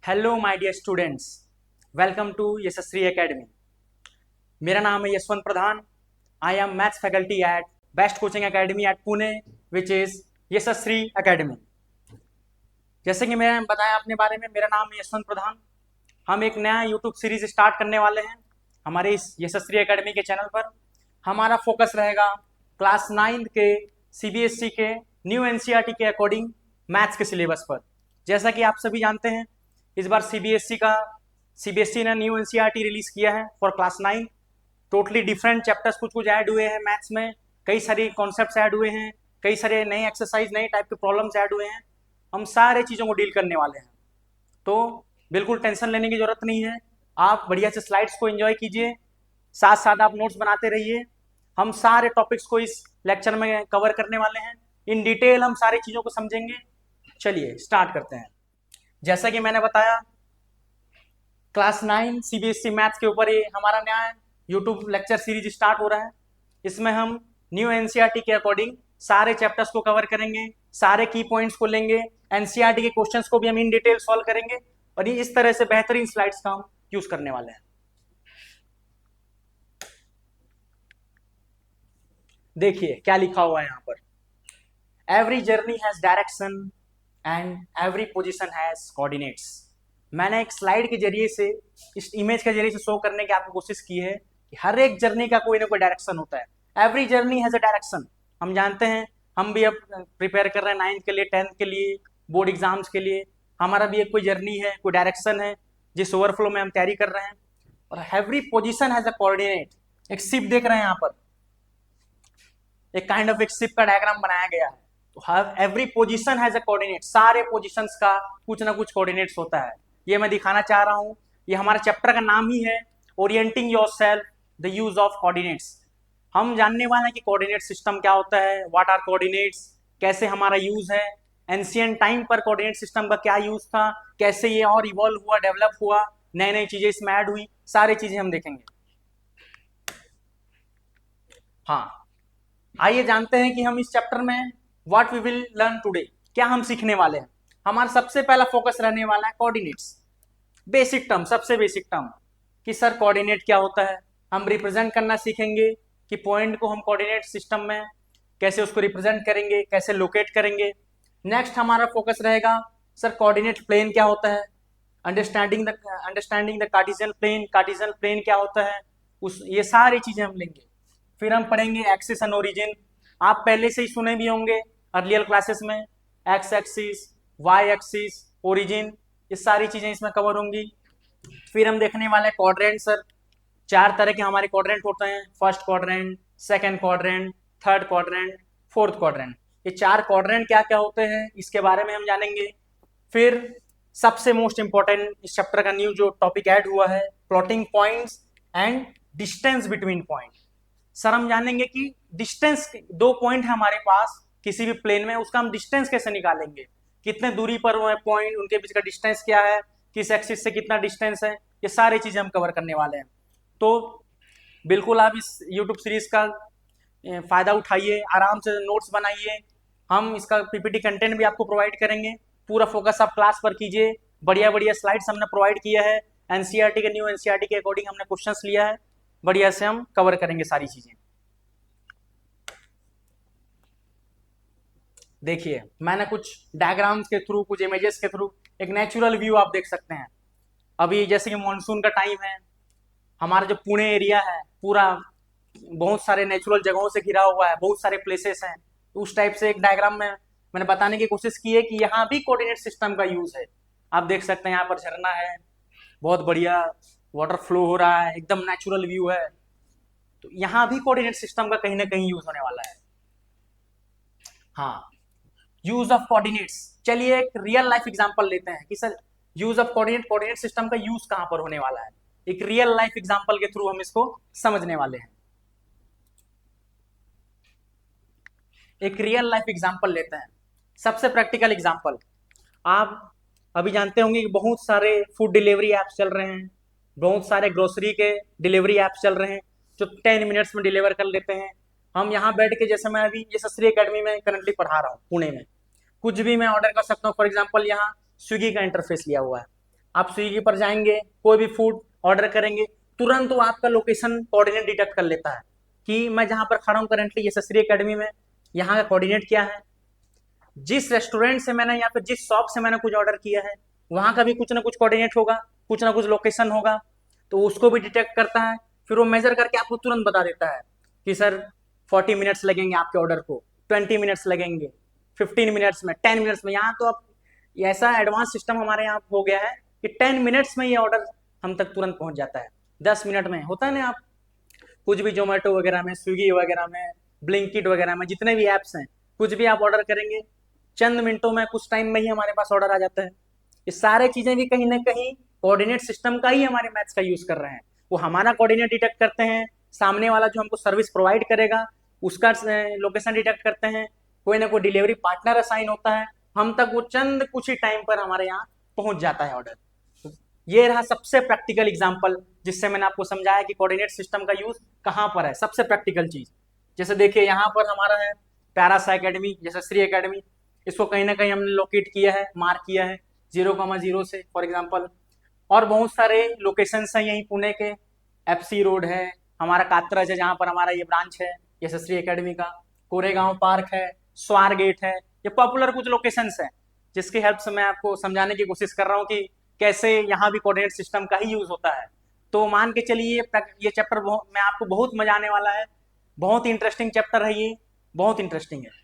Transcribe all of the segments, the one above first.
Hello my dear students, welcome to Yashasvi Academy. मेरा नाम है Yashwant Pradhan. I am maths faculty at best coaching academy at Pune which is Yashasvi Academy. जैसे कि मैंने बताया अपने बारे में, मेरा नाम है यशवंत प्रधान। हम एक नया यूट्यूब सीरीज स्टार्ट करने वाले हैं हमारे इस यशस्वी एकेडमी के चैनल पर। हमारा फोकस रहेगा क्लास 9 के सीबीएसई के न्यू एनसीईआरटी के अकॉर्डिंग मैथ्स के सिलेबस पर। जैसा कि आप सभी जानते हैं, इस बार सीबीएसई ने न्यू एनसीईआरटी रिलीज किया है for class 9। Totally different chapters कुछ कुछ ऐड हुए हैं मैथ्स में, कई सारी कॉन्सेप्ट्स ऐड हुए हैं, कई सारे नए एक्सरसाइज, नए टाइप के प्रॉब्लम्स ऐड हुए हैं। हम सारे चीज़ों को डील करने वाले हैं, तो बिल्कुल टेंशन लेने की जरूरत नहीं है। आप बढ़िया से स्लाइड्स को एंजॉय कीजिए, साथ साथ आप नोट्स बनाते रहिए। हम सारे टॉपिक्स को इस लेक्चर में कवर करने वाले हैं, इन डिटेल हम सारी चीज़ों को समझेंगे। चलिए स्टार्ट करते हैं। जैसा कि मैंने बताया, क्लास 9 सीबीएसई मैथ्स के ऊपर ये हमारा नया यूट्यूब लेक्चर सीरीज स्टार्ट हो रहा है। इसमें हम न्यू एनसीईआरटी के अकॉर्डिंग सारे चैप्टर्स को कवर करेंगे, सारे की पॉइंट्स को लेंगे, एनसीईआरटी के क्वेश्चंस को भी हम इन डिटेल सॉल्व करेंगे और ये इस तरह से बेहतरीन स्लाइड्स का हम यूज करने वाले हैं। देखिए क्या लिखा हुआ है यहाँ पर। Every journey has direction and every position has coordinates. मैंने एक स्लाइड के जरिए से, इस इमेज के जरिए से शो करने की आपको कोशिश की है कि हर एक जर्नी का कोई ना कोई डायरेक्शन होता है। Every journey has a direction. हम जानते हैं, हम भी अब प्रिपेयर कर रहे हैं 9th के लिए, 10th के लिए, बोर्ड एग्जाम्स के लिए। हमारा भी एक कोई जर्नी है, कोई डायरेक्शन है जिस ओवरफ्लो में हम तैयारी कर रहे हैं। और every position has a coordinate. एक शिप देख रहे हैं यहाँ पर, एक काइंड ऑफ एक शिप का डायग्राम बनाया गया है। तो every position has a coordinate. सारे पोजीशंस का कुछ ना कुछ कोऑर्डिनेट्स होता है। ये मैं दिखाना चाह रहा हूँ। ये हमारा चैप्टर का नाम ही है, orienting yourself the use of coordinates. हम जानने वाले हैं कि कोऑर्डिनेट सिस्टम क्या होता है, व्हाट आर कोऑर्डिनेट्स, कैसे हमारा यूज है, एंशिएंट टाइम पर कोऑर्डिनेट सिस्टम का क्या यूज था, कैसे ये और इवॉल्व हुआ, डेवलप हुआ, नई नई चीजें इसमें ऐड हुई, सारी चीजें हम देखेंगे। हाँ, आइए जानते हैं कि हम इस चैप्टर में what we will learn today, क्या हम सीखने वाले हैं। हमारा सबसे पहला फोकस रहने वाला है कोऑर्डिनेट्स। बेसिक टर्म, सबसे बेसिक टर्म कि सर कोऑर्डिनेट क्या होता है। हम रिप्रेजेंट करना सीखेंगे कि पॉइंट को हम कोऑर्डिनेट सिस्टम में कैसे उसको रिप्रेजेंट करेंगे, कैसे लोकेट करेंगे। नेक्स्ट हमारा फोकस रहेगा सर कोऑर्डिनेट प्लेन क्या होता है, understanding the Cartesian plane, Cartesian plane क्या होता है, उस ये सारी चीजें हम लेंगे। फिर हम पढ़ेंगे एक्सिस एंड ओरिजिन। आप पहले से ही सुने भी होंगे अर्लियर क्लासेस में, X axis, Y axis, origin, ये सारी चीजें इसमें कवर होंगी। फिर हम देखने वाले हैं क्वाड्रेंट। सर 4 तरह के हमारे क्वाड्रेंट होते हैं, first quadrant, second quadrant, third quadrant, fourth quadrant. ये 4 क्वाड्रेंट क्या क्या होते हैं इसके बारे में हम जानेंगे। फिर सबसे मोस्ट इंपॉर्टेंट इस चैप्टर का न्यू जो टॉपिक ऐड हुआ है, plotting points and distance between point. Sir हम जानेंगे कि डिस्टेंस, 2 पॉइंट है हमारे पास किसी भी प्लेन में, उसका हम डिस्टेंस कैसे निकालेंगे, कितने दूरी पर वो है पॉइंट, उनके बीच का डिस्टेंस क्या है, किस एक्सिस से कितना डिस्टेंस है, ये सारी चीजें हम कवर करने वाले हैं। तो बिल्कुल आप इस यूट्यूब सीरीज का फायदा उठाइए, आराम से नोट्स बनाइए। हम इसका पीपीटी कंटेंट भी आपको प्रोवाइड करेंगे। पूरा फोकस आप क्लास पर कीजिए। बढ़िया बढ़िया स्लाइड्स हमने प्रोवाइड किया है, एनसीईआरटी के न्यू एनसीईआरटी के अकॉर्डिंग हमने क्वेश्चंस लिया है, बढ़िया से हम कवर करेंगे सारी चीजें। देखिए मैंने कुछ डायग्राम्स के थ्रू, कुछ इमेजेस के थ्रू एक नेचुरल व्यू आप देख सकते हैं। अभी जैसे कि मानसून का टाइम है, हमारा जो पुणे एरिया है पूरा बहुत सारे नेचुरल जगहों से घिरा हुआ है, बहुत सारे प्लेसेस हैं। तो उस टाइप से एक डायग्राम में मैंने बताने की कोशिश की है कि यहाँ भी कोऑर्डिनेट सिस्टम का यूज है। आप देख सकते हैं यहाँ पर झरना है, बहुत बढ़िया वाटर फ्लो हो रहा है, एकदम नेचुरल व्यू है। तो यहाँ भी कोऑर्डिनेट सिस्टम का कहीं ना कहीं यूज होने वाला है। हाँ, यूज ऑफ कोऑर्डिनेट्स। चलिए एक रियल लाइफ एग्जांपल लेते हैं कि sir use of coordinate system का यूज कहां पर होने वाला है। एक रियल लाइफ एग्जांपल के थ्रू हम इसको समझने वाले हैं। एक रियल लाइफ एग्जांपल लेते हैं, सबसे प्रैक्टिकल एग्जांपल। आप अभी जानते होंगे कि बहुत सारे फूड डिलीवरी ऐप्स चल रहे हैं, बहुत सारे ग्रोसरी के डिलीवरी ऐप्स चल रहे हैं जो 10 मिनट्स में डिलीवर कर लेते हैं। हम यहाँ बैठ के, जैसे मैं अभी यशस्वी एकेडमी में करंटली पढ़ा रहा हूँ पुणे में, कुछ भी मैं ऑर्डर कर सकता हूँ। फॉर एग्जाम्पल यहाँ स्विगी का इंटरफेस लिया हुआ है, आप स्विगी पर जाएंगे, कोई भी फूड ऑर्डर करेंगे, तुरंत वो आपका लोकेशन कोऑर्डिनेट डिटेक्ट कर लेता है कि मैं जहां पर खड़ा हूँ करेंटली यशस्वी एकेडमी में, यहाँ का कोऑर्डिनेट क्या है, जिस रेस्टोरेंट से मैंने या फिर जिस शॉप से मैंने कुछ ऑर्डर किया है वहां का भी कुछ ना कुछ कोऑर्डिनेट होगा, कुछ ना कुछ लोकेशन होगा, तो उसको भी डिटेक्ट करता है। फिर वो मेजर करके आपको तुरंत बता देता है कि सर 40 मिनट्स लगेंगे आपके ऑर्डर को, 20 मिनट्स लगेंगे, 15 मिनट्स में, 10 मिनट्स में। यहाँ तो अब ऐसा एडवांस सिस्टम हमारे यहाँ हो गया है कि 10 मिनट्स में ये ऑर्डर हम तक तुरंत पहुंच जाता है। 10 मिनट में होता है ना, आप कुछ भी जोमेटो वगैरह में, स्विगी वगैरह में, ब्लिंकिट वगैरह में, जितने भी ऐप्स हैं, कुछ भी आप ऑर्डर करेंगे चंद मिनटों में, कुछ टाइम में ही हमारे पास ऑर्डर आ जाता है। ये सारे चीजें भी कहीं ना कहीं कोऑर्डिनेट सिस्टम का ही हमारे मैथ्स का यूज कर रहे हैं। वो हमारा कोऑर्डिनेट डिटेक्ट करते हैं, सामने वाला जो हमको सर्विस प्रोवाइड करेगा उसका लोकेशन डिटेक्ट करते हैं, कोई ना कोई डिलीवरी पार्टनर असाइन होता है, हम तक वो चंद कुछ ही टाइम पर हमारे यहाँ पहुंच जाता है ऑर्डर। ये रहा सबसे प्रैक्टिकल एग्जांपल जिससे मैंने आपको समझाया कि कोऑर्डिनेट सिस्टम का यूज कहाँ पर है, सबसे प्रैक्टिकल चीज। जैसे देखिए यहाँ पर हमारा है प्यारासा एकेडमी, यशस्वी एकेडमी, इसको कहीं ना कहीं हमने लोकेट किया है, मार्क किया है 0,0 से फॉर एग्जाम्पल। और बहुत सारे लोकेशंस हैं यहीं पुणे के, FC रोड है, हमारा कात्रज है जहाँ पर हमारा ये ब्रांच है यशस्वी एकेडमी का, कोरेगांव पार्क है, स्वार गेट है, ये पॉपुलर कुछ लोकेशंस हैं जिसकी हेल्प से मैं आपको समझाने की कोशिश कर रहा हूँ कि कैसे यहाँ भी कोऑर्डिनेट सिस्टम का ही यूज होता है। तो मान के चलिए ये चैप्टर मैं आपको बहुत मजा आने वाला है, बहुत इंटरेस्टिंग चैप्टर है ये, बहुत इंटरेस्टिंग है।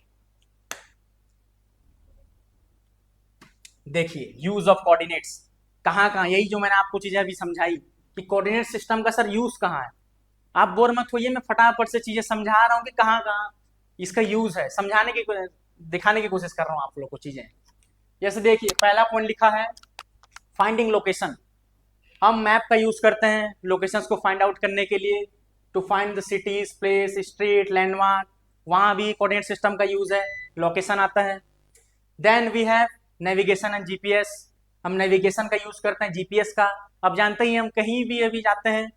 देखिए यूज ऑफ कोऑर्डिनेट्स कहाँ कहाँ, यही जो मैंने आपको चीजें अभी समझाई कि कोऑर्डिनेट सिस्टम का सर यूज कहाँ है। आप बोर मत होइए, मैं फटाफट से चीजें समझा रहा हूँ कि कहाँ कहाँ इसका यूज है, समझाने की दिखाने की कोशिश कर रहा हूँ आप लोग को चीजें। जैसे देखिए पहला पॉइंट लिखा है फाइंडिंग लोकेशन। हम मैप का यूज करते हैं लोकेशंस को फाइंड आउट करने के लिए, to find the cities, place, street, landmark, वहां भी कोऑर्डिनेट सिस्टम का यूज है, लोकेशन आता है। Then we have navigation and GPS. हम नेविगेशन का यूज करते हैं, जीपीएस का। अब जानते ही हम कहीं भी अभी जाते हैं,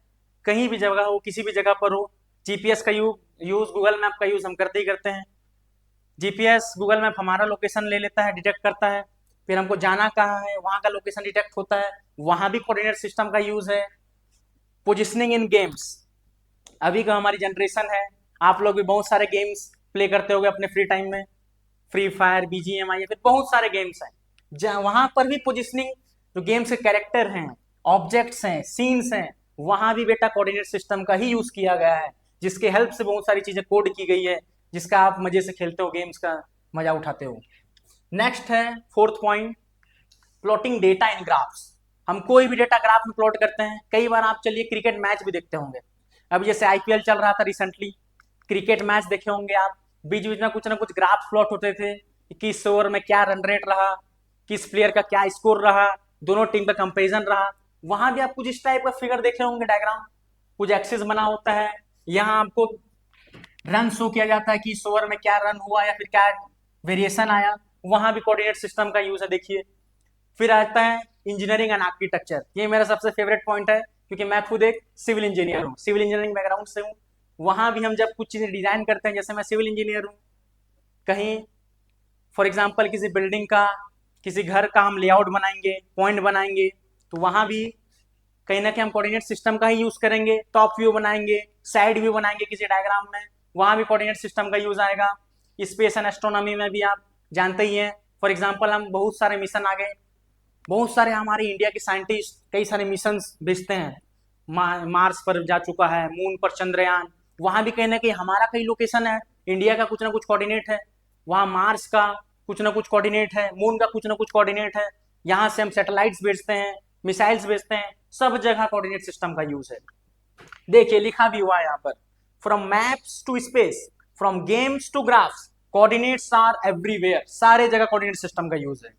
कहीं भी जगह हो, किसी भी जगह पर हो, जीपीएस का यूज गूगल मैप का यूज हम करते ही करते हैं। जीपीएस गूगल मैप हमारा लोकेशन ले लेता है, डिटेक्ट करता है, फिर हमको जाना कहाँ है वहां का लोकेशन डिटेक्ट होता है, वहां भी कोऑर्डिनेट सिस्टम का यूज है। पोजिशनिंग इन गेम्स, अभी का हमारी जनरेशन है, आप लोग भी बहुत सारे गेम्स प्ले करते होंगे अपने फ्री टाइम में, फ्री फायर, BGMI, या फिर बहुत सारे गेम्स हैं, वहां पर भी पोजिशनिंग, जो गेम्स के कैरेक्टर हैं, ऑब्जेक्ट्स हैं, सीन्स हैं, वहां भी बेटा कोऑर्डिनेट सिस्टम का ही यूज किया गया है, जिसके हेल्प से बहुत सारी चीजें कोड की गई है, जिसका आप मजे से खेलते हो, गेम्स का मजा उठाते हो। नेक्स्ट है फोर्थ पॉइंट, प्लॉटिंग डेटा इन ग्राफ्स। हम कोई भी डेटा ग्राफ में प्लॉट करते हैं। कई बार आप चलिए क्रिकेट मैच भी देखते होंगे, अभी जैसे IPL चल रहा था रिसेंटली, क्रिकेट मैच देखे होंगे आप, बीच बीच में कुछ ना कुछ ग्राफ प्लॉट होते थे, किस ओवर में क्या रन रेट रहा, किस प्लेयर का क्या स्कोर रहा, दोनों टीम का कंपेरिजन रहा। वहां भी आप कुछ इस टाइप का फिगर देखे होंगे, डायग्राम, कुछ एक्सिस बना होता है, यहाँ आपको रन शो किया जाता है कि इस ओवर में क्या रन हुआ या फिर क्या वेरिएशन आया, वहां भी कोऑर्डिनेट सिस्टम का यूज है। देखिए फिर आता है इंजीनियरिंग एंड आर्किटेक्चर, ये मेरा सबसे फेवरेट पॉइंट है क्योंकि मैं खुद एक सिविल इंजीनियर हूँ, सिविल इंजीनियरिंग बैकग्राउंड से हूँ। वहां भी हम जब कुछ चीजें डिजाइन करते हैं, जैसे मैं सिविल इंजीनियर हूँ, कहीं फॉर एग्जाम्पल किसी बिल्डिंग का, किसी घर का हम लेआउट बनाएंगे, पॉइंट बनाएंगे, तो वहां भी कहीं ना कहीं हम कोऑर्डिनेट सिस्टम का ही यूज करेंगे। टॉप व्यू बनाएंगे, साइड व्यू बनाएंगे किसी डायग्राम में, वहां भी कोऑर्डिनेट सिस्टम का यूज आएगा। स्पेस एंड एस्ट्रोनॉमी में भी आप जानते ही हैं, फॉर एग्जाम्पल हम बहुत सारे मिशन आ गए, बहुत सारे हमारे इंडिया के साइंटिस्ट कई सारे मिशन भेजते हैं, मार्स पर जा चुका है, मून पर चंद्रयान, वहां भी कहीं ना कहीं हमारा कहीं लोकेशन है, इंडिया का कुछ ना कुछ कोऑर्डिनेट है, वहां मार्स का कुछ ना कुछ कोऑर्डिनेट है, मून का कुछ ना कुछ कोऑर्डिनेट है, यहाँ से हम सैटेलाइट्स भेजते हैं, मिसाइल्स भेजते हैं, सब जगह कोऑर्डिनेट सिस्टम का यूज है। देखिए लिखा भी हुआ है यहाँ पर, from maps to space, from games to graphs, coordinates are everywhere, सारे जगह कोऑर्डिनेट सिस्टम का यूज है।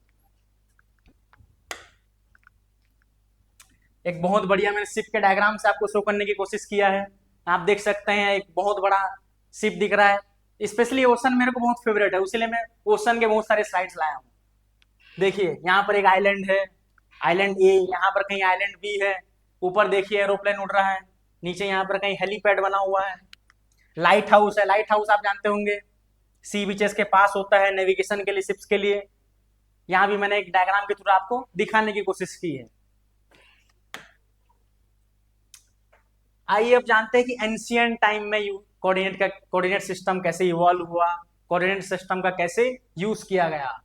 एक बहुत बढ़िया मैंने शिप के डायग्राम से आपको शो करने की कोशिश किया है, आप देख सकते हैं एक बहुत बड़ा शिप दिख रहा है। स्पेशली ओशन मेरे को बहुत फेवरेट है, इसलिए मैं ओशन के बहुत सारे स्लाइड्स लाया हूँ। देखिए यहाँ पर एक आइलैंड है, आइलैंड ए, यहाँ पर कहीं आइलैंड बी है, ऊपर देखिए एरोप्लेन उड़ रहा है, नीचे यहाँ पर कहीं हेलीपैड बना हुआ है, लाइट हाउस है, लाइट हाउस आप जानते होंगे सी बीचेस के पास होता है नेविगेशन के लिए, शिप्स के लिए। यहाँ भी मैंने एक डायग्राम के थ्रू आपको दिखाने की कोशिश की है। आइए अब जानते हैं कि एंशियंट टाइम में कोऑर्डिनेट सिस्टम कैसे इवॉल्व हुआ, कोऑर्डिनेट सिस्टम का कैसे यूज किया गया।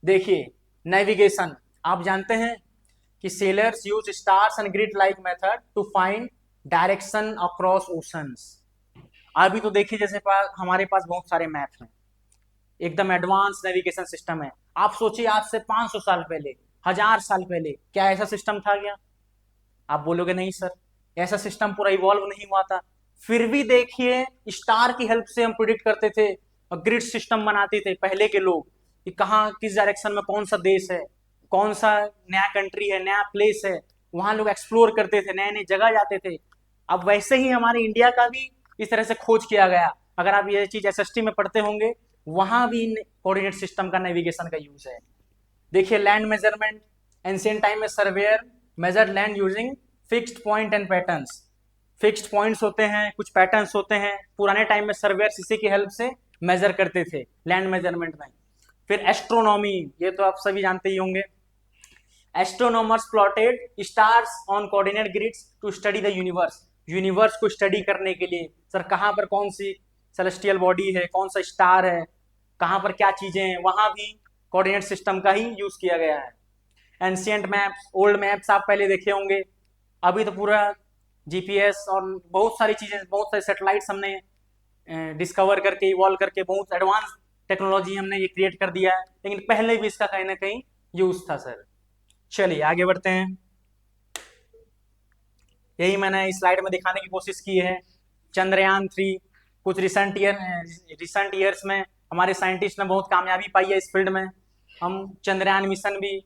देखिए, नेविगेशन, आप जानते हैं कि sailors use stars and grid like method to find direction across oceans. अभी तो देखिए, जैसे हमारे पास बहुत सारे मैप हैं, एकदम एडवांस नेविगेशन सिस्टम है। आप सोचिए, आज से 500 साल पहले, 1000 साल पहले क्या ऐसा सिस्टम था क्या? आप बोलोगे नहीं सर, ऐसा सिस्टम पूरा इवॉल्व नहीं हुआ था। फिर भी देखिए, स्टार की हेल्प से हम प्रिडिक्ट करते थे और ग्रिड सिस्टम बनाते थे पहले के लोग, कि कहाँ किस डायरेक्शन में कौन सा देश है, कौन सा नया कंट्री है, नया प्लेस है, वहां लोग एक्सप्लोर करते थे, नए नए जगह जाते थे। अब वैसे ही हमारे इंडिया का भी इस तरह से खोज किया गया। अगर आप ये चीज एसएसटी में पढ़ते होंगे, वहां भी कोऑर्डिनेट सिस्टम का नेविगेशन का यूज है। देखिए, लैंड मेजरमेंट, एंशिएंट टाइम में surveyor measured land using fixed point and patterns. Fixed points होते हैं, कुछ पैटर्न्स होते हैं। पुराने टाइम में सर्वेयर इसी की हेल्प से मेजर करते थे लैंड मेजरमेंट में। फिर एस्ट्रोनॉमी, ये तो आप सभी जानते ही होंगे। Astronomers plotted stars on coordinate grids to study the universe. Universe को स्टडी करने के लिए, सर कहाँ पर कौन सी सेलेस्टियल बॉडी है, कौन सा स्टार है, कहाँ पर क्या चीजें हैं, वहां भी कोऑर्डिनेट सिस्टम का ही यूज किया गया है। एंशियंट मैप्स, ओल्ड मैप्स आप पहले देखे होंगे, अभी तो पूरा जीपीएस और बहुत सारी चीजें, बहुत सारे सैटेलाइट्स हमने डिस्कवर करके, इवॉल्व करके, बहुत एडवांस टेक्नोलॉजी हमने ये क्रिएट कर दिया है, लेकिन पहले भी इसका कहीं ना कहीं यूज था सर। चलिए आगे बढ़ते हैं। यही मैंने इस स्लाइड में दिखाने की कोशिश की है। चंद्रयान 3, कुछ रिसेंट ईयर्स में हमारे साइंटिस्ट ने बहुत कामयाबी पाई है इस फील्ड में। हम चंद्रयान मिशन भी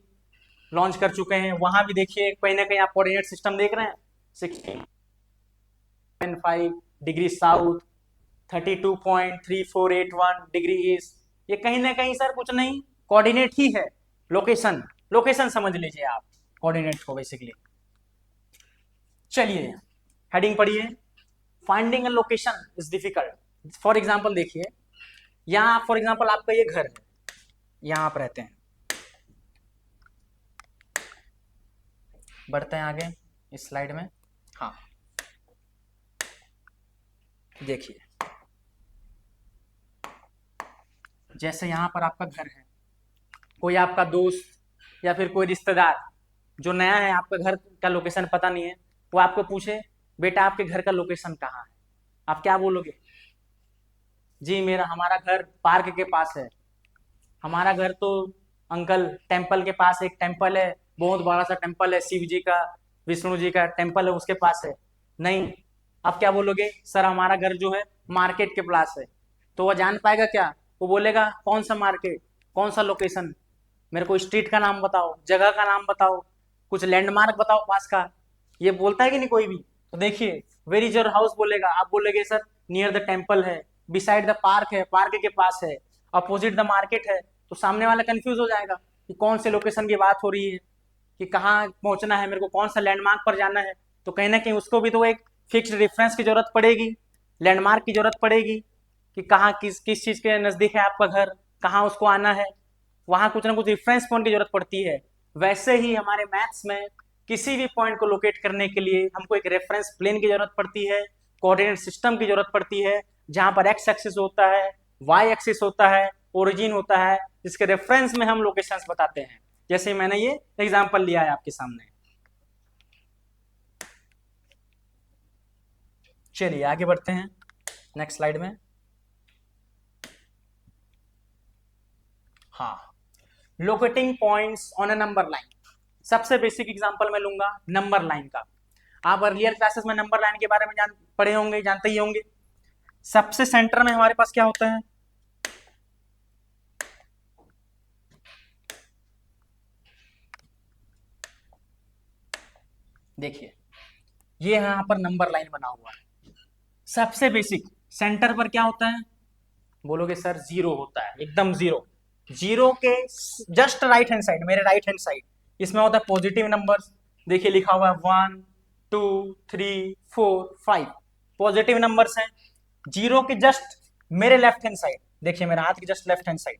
लॉन्च कर चुके हैं। वहां भी देखिए, कहीं ना कहीं आप कोऑर्डिनेट सिस्टम देख रहे हैं, 16.5 डिग्री साउथ, 32.3481 डिग्री ईस्ट। ये कहीं ना कहीं सर कुछ नहीं, कोऑर्डिनेट ही है, लोकेशन। लोकेशन समझ लीजिए आप कोऑर्डिनेट को बेसिकली। चलिए हेडिंग पढ़िए। Finding a location is difficult. For example देखिए, यहाँ फॉर एग्जाम्पल आपका ये घर है, यहाँ आप रहते हैं। बढ़ते हैं आगे इस स्लाइड में। हाँ, देखिए, जैसे यहाँ पर आपका घर है, कोई आपका दोस्त या फिर कोई रिश्तेदार जो नया है, आपका घर का लोकेशन पता नहीं है, वो आपको पूछे बेटा आपके घर का लोकेशन कहाँ है, आप क्या बोलोगे? जी हमारा घर पार्क के पास है। हमारा घर तो अंकल टेम्पल के पास, एक टेम्पल है, बहुत बड़ा सा टेम्पल है, शिव जी का, विष्णु जी का टेम्पल है, उसके पास है। नहीं, आप क्या बोलोगे? सर हमारा घर जो है मार्केट के पास है। तो वह जान पाएगा क्या? वो बोलेगा कौन सा मार्केट, कौन सा लोकेशन, मेरे को स्ट्रीट का नाम बताओ, जगह का नाम बताओ, कुछ लैंडमार्क बताओ पास का। ये बोलता है कि नहीं कोई भी? तो देखिए, वेर इज योर हाउस बोलेगा, आप बोलेगे सर नियर द टेम्पल है, बिसाइड द पार्क है, पार्क के पास है, अपोजिट द मार्केट है। तो सामने वाला कंफ्यूज हो जाएगा कि कौन से लोकेशन की बात हो रही है, कि कहाँ पहुंचना है, मेरे को कौन सा लैंडमार्क पर जाना है। तो कहीं ना कहीं उसको भी तो एक फिक्स्ड रेफरेंस की जरूरत पड़ेगी, लैंडमार्क की जरूरत पड़ेगी, कि कहाँ किस चीज के नजदीक है आपका घर, कहाँ उसको आना है, वहां कुछ ना कुछ रेफरेंस पॉइंट की जरूरत पड़ती है। वैसे ही हमारे मैथ्स में किसी भी पॉइंट को लोकेट करने के लिए हमको एक रेफरेंस प्लेन की जरूरत पड़ती है, कोऑर्डिनेट सिस्टम की जरूरत पड़ती है, जहां पर एक्स एक्सिस होता है, वाई एक्सिस होता है, ओरिजिन होता है, जिसके रेफरेंस में हम लोकेशंस बताते हैं। जैसे मैंने ये एग्जांपल लिया है आपके सामने। चलिए आगे बढ़ते हैं नेक्स्ट स्लाइड में। हाँ, locating points on a number line. सबसे बेसिक एग्जांपल मैं लूंगा नंबर लाइन का। आप अर्लियर क्लासेस में नंबर लाइन के बारे में पढ़े होंगे, जानते ही होंगे। सबसे सेंटर में हमारे पास क्या होता है? देखिए, ये यहाँ पर नंबर लाइन बना हुआ है। सबसे बेसिक सेंटर पर क्या होता है? बोलोगे सर जीरो होता है, एकदम जीरो। जीरो के जस्ट राइट हैंड साइड, मेरे राइट हैंड साइड, इसमें होता है पॉजिटिव नंबर्स। देखिए लिखा हुआ है 1 2 3 4 5, पॉजिटिव नंबर्स हैं। जीरो के जस्ट मेरे लेफ्ट हैंड साइड, देखिए मेरा हाथ के जस्ट लेफ्ट हैंड साइड,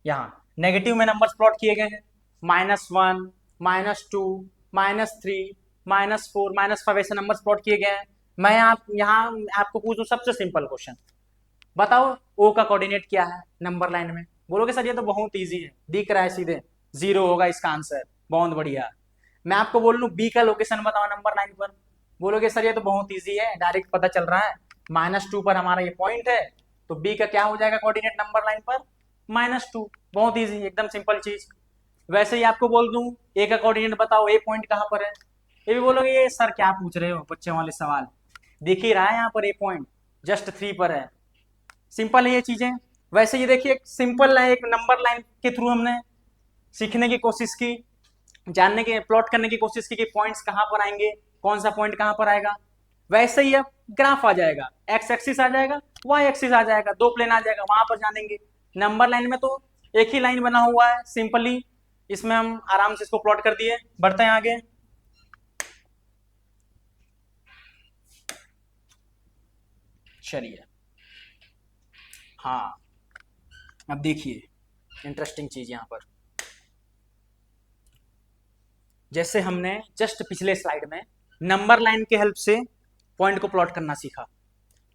यहाँ नेगेटिव में नंबर्स प्लॉट किए गए हैं। -1 -2 -3 -4 -5 ऐसे नंबर्स प्लॉट किए गए हैं। मैं आप यहाँ आपको पूछूं सबसे सिंपल क्वेश्चन, बताओ ओ का कोऑर्डिनेट क्या है नंबर लाइन में? बोलोगे सर ये तो बहुत इजी है, दिख रहा है सीधे, 0 होगा इसका आंसर। बहुत बढ़िया। मैं आपको बोल लूं बी का लोकेशन बताओ नंबर लाइन पर, बोलोगे सर ये तो बहुत इजी है, डायरेक्ट पता चल रहा है, -2 पर हमारा ये पॉइंट है, तो बी का क्या हो जाएगा कोऑर्डिनेट नंबर लाइन पर? -2। बहुत इजी, एकदम सिंपल चीज। वैसे ही आपको बोल दूं ए का कोऑर्डिनेट बताओ, ए पॉइंट कहाँ पर है? ये भी बोलोगे ये सर क्या पूछ रहे हो बच्चे वाले सवाल, दिख ही रहा है यहाँ पर ए पॉइंट, जस्ट 3 पर है। सिंपल है ये चीजें। वैसे ये देखिए सिंपल है, एक नंबर लाइन के थ्रू हमने सीखने की कोशिश की, जानने के प्लॉट करने की कोशिश की कि पॉइंट्स कहाँ पर आएंगे, कौन सा पॉइंट कहाँ पर आएगा। वैसे ही अब ग्राफ आ जाएगा, एक्स एक्सिस आ जाएगा, वाई एक्सिस आ जाएगा, 2 प्लेन आ जाएगा, वहां पर जानेंगे। नंबर लाइन में तो एक ही लाइन बना हुआ है सिंपली, इसमें हम आराम से इसको प्लॉट कर दिए। बढ़ते हैं आगे। चलिए हाँ, अब देखिए इंटरेस्टिंग चीज यहां पर, जैसे हमने जस्ट पिछले स्लाइड में नंबर लाइन के हेल्प से पॉइंट को प्लॉट करना सीखा,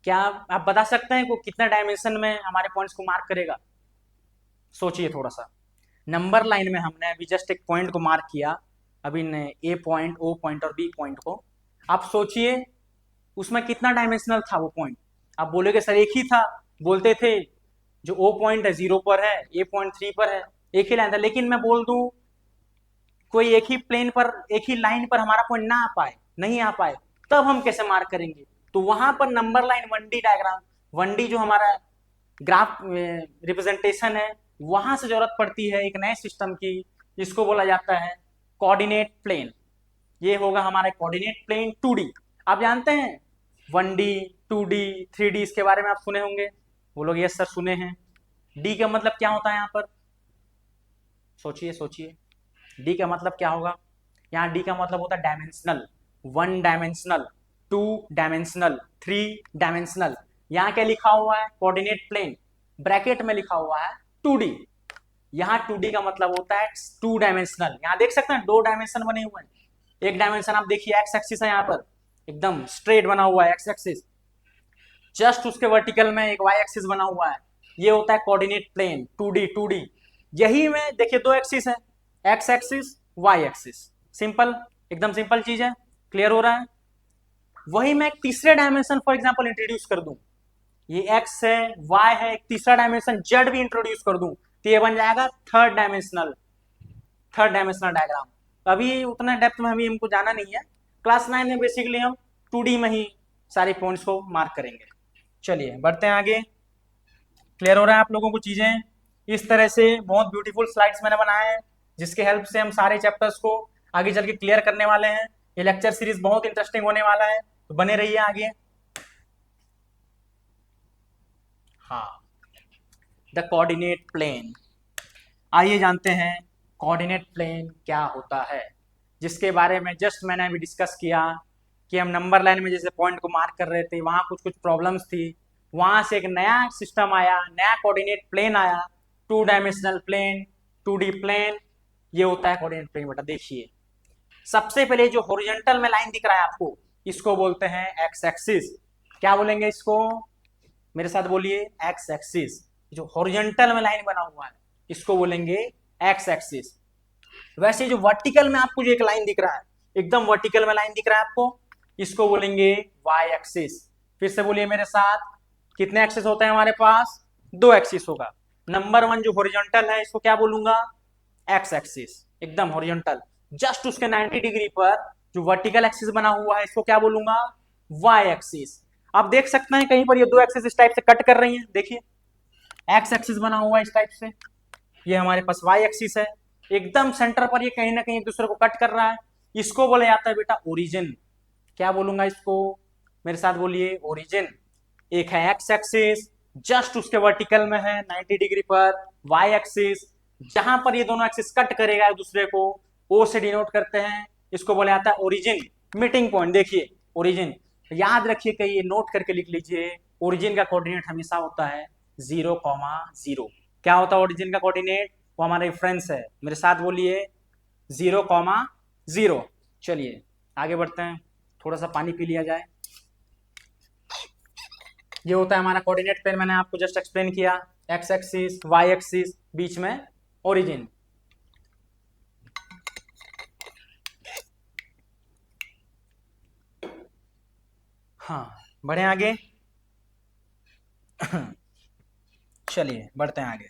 क्या आप बता सकते हैं वो कितना डायमेंशन में हमारे पॉइंट्स को मार्क करेगा? सोचिए थोड़ा सा। नंबर लाइन में हमने अभी जस्ट एक पॉइंट को मार्क किया, अभी ने ए पॉइंट, ओ पॉइंट और बी पॉइंट को। आप सोचिए उसमें कितना डायमेंशनल था वो पॉइंट। आप बोलोगे सर एक ही था, बोलते थे जो ओ पॉइंट है 0 पर है, ए पॉइंट 3 पर है, एक ही लाइन था। लेकिन मैं बोल दूं कोई एक ही प्लेन पर, एक ही लाइन पर हमारा पॉइंट ना आ पाए, नहीं आ पाए, तब हम कैसे मार्क करेंगे? तो वहां पर number line 1D diagram, 1D जो हमारा ग्राफ रिप्रेजेंटेशन है, वहां से जरूरत पड़ती है एक नए सिस्टम की, जिसको बोला जाता है कोऑर्डिनेट प्लेन। ये होगा हमारा कोऑर्डिनेट प्लेन 2D। आप जानते हैं 1D, 2D, 3D इसके बारे में आप सुने होंगे, वो लोग यस सर सुने हैं। डी का मतलब क्या होता है यहाँ पर? सोचिए सोचिए, डी का मतलब क्या होगा? यहाँ डी का मतलब होता है डायमेंशनल, 1 डायमेंशनल, 2 डायमेंशनल, 3 डायमेंशनल। यहाँ क्या लिखा हुआ है? कोऑर्डिनेट प्लेन, ब्रैकेट में लिखा हुआ है 2D। यहाँ 2D का मतलब होता है 2 डायमेंशनल। यहाँ देख सकते हैं 2 डायमेंशन बने हुए हैं। एक डायमेंशन आप देखिए एक्स एक्सिस है, यहाँ पर एकदम स्ट्रेट बना हुआ है एक्स एक्सिस, जस्ट उसके वर्टिकल में एक वाई एक्सिस बना हुआ है, ये होता है कोऑर्डिनेट प्लेन 2D। यही में देखिए 2 एक्सिस है, X axis, Y axis. Simple, एकदम सिंपल चीज है, क्लियर हो रहा है? वही मैं एक तीसरे डायमेंशन फॉर एग्जांपल इंट्रोड्यूस कर दूं, ये एक्स है, वाई है, एक तीसरा डायमेंशन जेड भी इंट्रोड्यूस कर दूं, तो ये बन जाएगा थर्ड डायमेंशनल डायग्राम। अभी उतना डेप्थ में हमें हमको जाना नहीं है, क्लास 9 में बेसिकली हम 2D में ही सारे पॉइंट्स को मार्क करेंगे। चलिए बढ़ते हैं आगे। क्लियर हो रहा है आप लोगों को चीजें? इस तरह से बहुत ब्यूटीफुल स्लाइड्स मैंने बनाए हैं, जिसके हेल्प से हम सारे चैप्टर्स को आगे चल के क्लियर करने वाले हैं। ये लेक्चर सीरीज बहुत इंटरेस्टिंग होने वाला है, तो बने रहिए आगे। हाँ, द कोऑर्डिनेट प्लेन, आइए जानते हैं कोऑर्डिनेट प्लेन क्या होता है, जिसके बारे में जस्ट मैंने अभी डिस्कस किया कि हम नंबर लाइन में जैसे पॉइंट को मार्क कर रहे थे, वहां कुछ कुछ प्रॉब्लम्स थी, वहां से एक नया सिस्टम आया, नया कोऑर्डिनेट प्लेन आया, 2 डायमेंशनल प्लेन, 2D प्लेन। ये होता है कोऑर्डिनेट प्लेन। बेटा देखिए, सबसे पहले जो हॉरिजॉन्टल में लाइन दिख रहा है आपको, इसको बोलते हैं एक्स एक्सिस। क्या बोलेंगे इसको? मेरे साथ बोलिए, एक्स एक्सिस। जो हॉरिजॉन्टल में लाइन बना हुआ है इसको बोलेंगे एक्स एक्सिस। वैसे जो वर्टिकल में आपको जो एक लाइन दिख रहा है, एकदम वर्टिकल में लाइन दिख रहा है आपको, इसको बोलेंगे वाई एक्सिस। फिर से बोलिए मेरे साथ, कितने एक्सिस होते हैं हमारे पास? 2 एक्सिस होगा। नंबर 1 जो हॉरिजॉन्टल है इसको क्या बोलूंगा? एक्स एक्सिस, एकदम हॉरिजॉन्टल। जस्ट उसके 90 डिग्री पर जो वर्टिकल एक्सिस बना हुआ है इसको क्या बोलूंगा? Y axis. आप देख सकते हैं कहीं पर ये 2 एक्सिस इस टाइप से कट कर रही हैं, देखिए एक्स एक्सिस बना हुआ है इस टाइप से, ये हमारे पास वाई एक्सिस है, एकदम सेंटर पर ये कहीं ना कहीं एक दूसरे को कट कर रहा है, इसको बोला जाता है बेटा ओरिजिन। क्या बोलूंगा इसको? मेरे साथ बोलिए, ओरिजिन। एक है एक्स एक्सिस, जस्ट उसके वर्टिकल में है 90 डिग्री पर वाई एक्सिस, जहां पर ये दोनों एक्सिस कट करेगा एक दूसरे को, ओ से डिनोट करते हैं, इसको बोला जाता है ओरिजिन, मीटिंग पॉइंट। देखिए ओरिजिन, याद रखिए, कहीं ये नोट करके लिख लीजिए, ओरिजिन का कोऑर्डिनेट हमेशा होता है 0,0। क्या होता है ओरिजिन का कोऑर्डिनेट? वो हमारा रेफरेंस है। मेरे साथ बोलिए, 0,0। चलिए आगे बढ़ते हैं, थोड़ा सा पानी पी लिया जाए। ये होता है हमारा कोऑर्डिनेट प्लेन, मैंने आपको जस्ट एक्सप्लेन किया, एक्स एक्सिस, वाई एक्सिस, बीच में ओरिजिन। हाँ, बढ़े आगे। चलिए बढ़ते हैं आगे।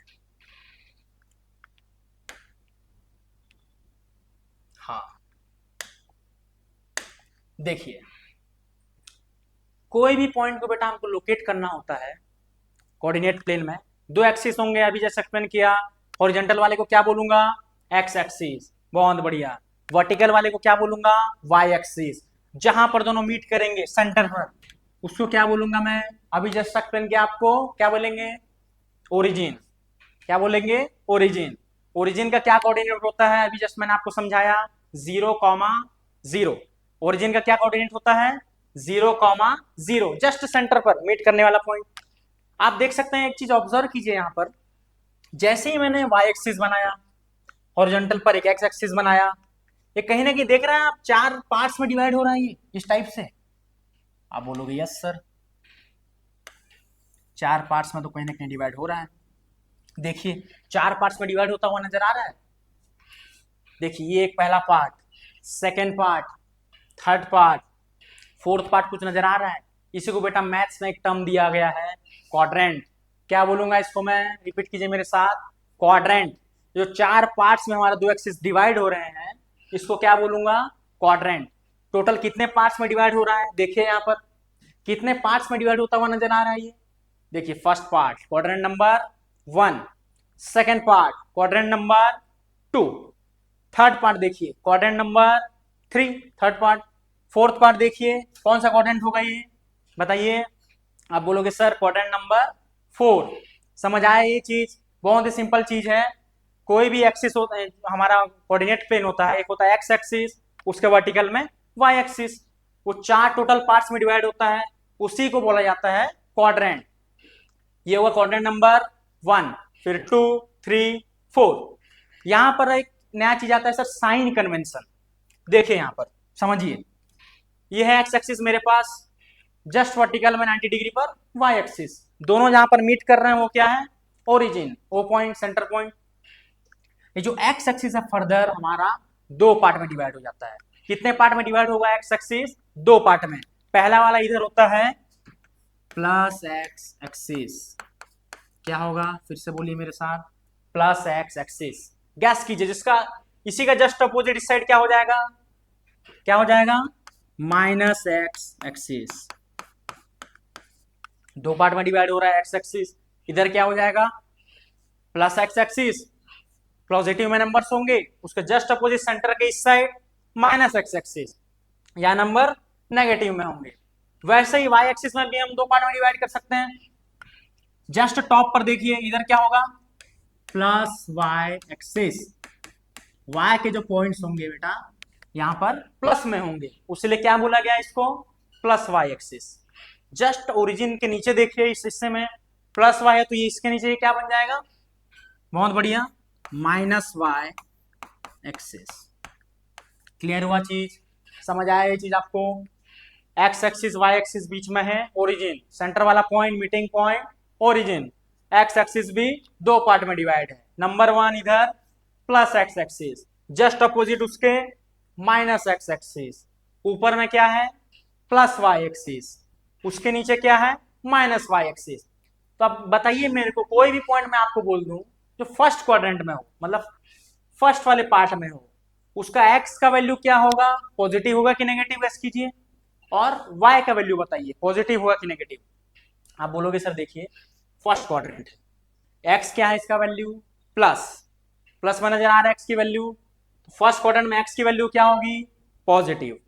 हाँ, देखिए कोई भी पॉइंट को बेटा हमको लोकेट करना होता है कोऑर्डिनेट प्लेन में, दो एक्सिस होंगे, अभी जैसे एक्सप्लेन किया। हॉरिजॉन्टल वाले को क्या बोलूंगा, एक्स एक्सिस, बहुत बढ़िया। वर्टिकल वाले को क्या बोलूंगा, वाई एक्सिस। जहां पर दोनों मीट करेंगे सेंटर पर, उसको क्या बोलूंगा मैं, अभी जस्ट एक्सप्लेन किया आपको, क्या बोलेंगे, ओरिजिन। क्या बोलेंगे, ओरिजिन। ओरिजिन का क्या कोऑर्डिनेट होता है, अभी जस्ट मैंने आपको समझाया, 0,0। ओरिजिन का क्या कोऑर्डिनेट होता है, 0,0, जस्ट सेंटर पर मीट करने वाला पॉइंट। आप देख सकते हैं, एक चीज ऑब्जर्व कीजिए यहां पर, जैसे ही मैंने वाई एक्सिस बनाया, हॉरिजॉन्टल पर एक एक्स एक्सिस बनाया, ये कहीं ना कहीं देख रहे हैं आप, 4 पार्ट्स में डिवाइड हो रहा है ये इस टाइप से। आप बोलोगे यस सर, 4 पार्ट्स में तो कहीं ना कहीं डिवाइड हो रहा है। देखिए 4 पार्ट्स में डिवाइड होता हुआ नजर आ रहा है। देखिए ये एक पहला part, second part, third part, fourth part कुछ नजर आ रहा है। इसी को बेटा मैथ्स में एक टर्म दिया गया है, क्वाड्रेंट। क्या बोलूंगा इसको मैं, रिपीट कीजिए मेरे साथ, क्वाड्रेंट। जो 4 पार्ट्स में हमारा 2 एक्सिस डिवाइड हो रहे हैं, इसको क्या बोलूंगा, क्वाड्रेंट। टोटल कितने पार्ट्स में डिवाइड हो रहा है, देखिए यहाँ पर कितने पार्ट्स में डिवाइड होता हुआ नजर आ रहा है ये। देखिए first part quadrant number 1, second part quadrant number 2, third part देखिए quadrant number 3, third part, fourth part देखिए कौन सा क्वाड्रेंट होगा ये, बताइए। आप बोलोगे सर क्वाड्रेंट नंबर 4। समझ आया ये चीज, बहुत ही सिंपल चीज है। कोई भी एक्सिस होता है, हमारा कोऑर्डिनेट प्लेन होता है, एक होता है एक्स एक्सिस, उसके वर्टिकल में वाई एक्सिस, वो 4 टोटल पार्ट्स में डिवाइड होता है, उसी को बोला जाता है क्वाड्रेंट। ये हुआ क्वाड्रेंट नंबर 1, फिर 2, 3, 4। यहां पर एक नया चीज आता है सर, साइन कन्वेंशन। देखिए यहां पर समझिए, ये है एक्स एक्सिस मेरे पास, जस्ट वर्टिकल में 90 डिग्री पर वाई एक्सिस, दोनों जहां पर मीट कर रहे हैं वो क्या है, origin, O point, centre point. ये जो एक्स एक्सिस है फर्दर हमारा 2 पार्ट में डिवाइड हो जाता है। कितने पार्ट में डिवाइड होगा एक्स एक्सिस, 2 पार्ट में। पहला वाला इधर होता है प्लस एक्स एक्सिस, क्या होगा फिर से बोलिए मेरे साथ, प्लस एक्स एक्सिस। गैस कीजिए, जिसका इसी का जस्ट अपोजिट इस साइड क्या हो जाएगा, क्या हो जाएगा, माइनस एक्स एक्सिस। 2 पार्ट में डिवाइड हो रहा है एक्स एक्सिस, इधर क्या हो जाएगा, प्लस एक्स एक्सिस, पॉजिटिव में नंबर्स होंगे, उसके जस्ट अपोजिट सेंटर के इस साइड माइनस एक्स एक्सिस, या नंबर नेगेटिव में होंगे। वैसे ही वाई एक्सिस में भी हम 2 पार्ट में डिवाइड कर सकते हैं। जस्ट टॉप पर देखिए, इधर क्या होगा, प्लस वाई एक्सिस, वाई के जो पॉइंट्स होंगे बेटा यहां पर प्लस में होंगे, उसलिए क्या बोला गया इसको, plus Y axis. Just origin के नीचे देखिए, इस हिस्से में प्लस वाई है, तो ये इसके नीचे क्या बन जाएगा, बहुत बढ़िया, माइनस वाई एक्सिस। क्लियर हुआ चीज, समझ आया ये चीज आपको। एक्स एक्सिस वाई एक्सिस बीच में है ओरिजिन, सेंटर वाला point meeting point origin. X axis भी 2 पार्ट में डिवाइड है, नंबर 1 इधर plus x axis, just opposite उसके माइनस एक्स एक्सिस, ऊपर में क्या है, प्लस वाई एक्सिस, उसके नीचे क्या है, माइनस वाई एक्सिस। तो अब बताइए मेरे को, कोई भी पॉइंट मैं आपको बोल दूं जो फर्स्ट क्वाड्रेंट में हो, मतलब फर्स्ट वाले पार्ट में हो, उसका एक्स का वैल्यू क्या होगा, पॉजिटिव होगा कि नेगेटिव, गैस कीजिए। और वाई का वैल्यू बताइए, पॉजिटिव होगा कि नेगेटिव। आप बोलोगे सर देखिए फर्स्ट क्वाड्रेंट, एक्स क्या है इसका वैल्यू, प्लस, प्लस में नजर आ रहा है एक्स की वैल्यू, फर्स्ट क्वाड्रेंट में एक्स की वैल्यू क्या होगी, पॉजिटिव।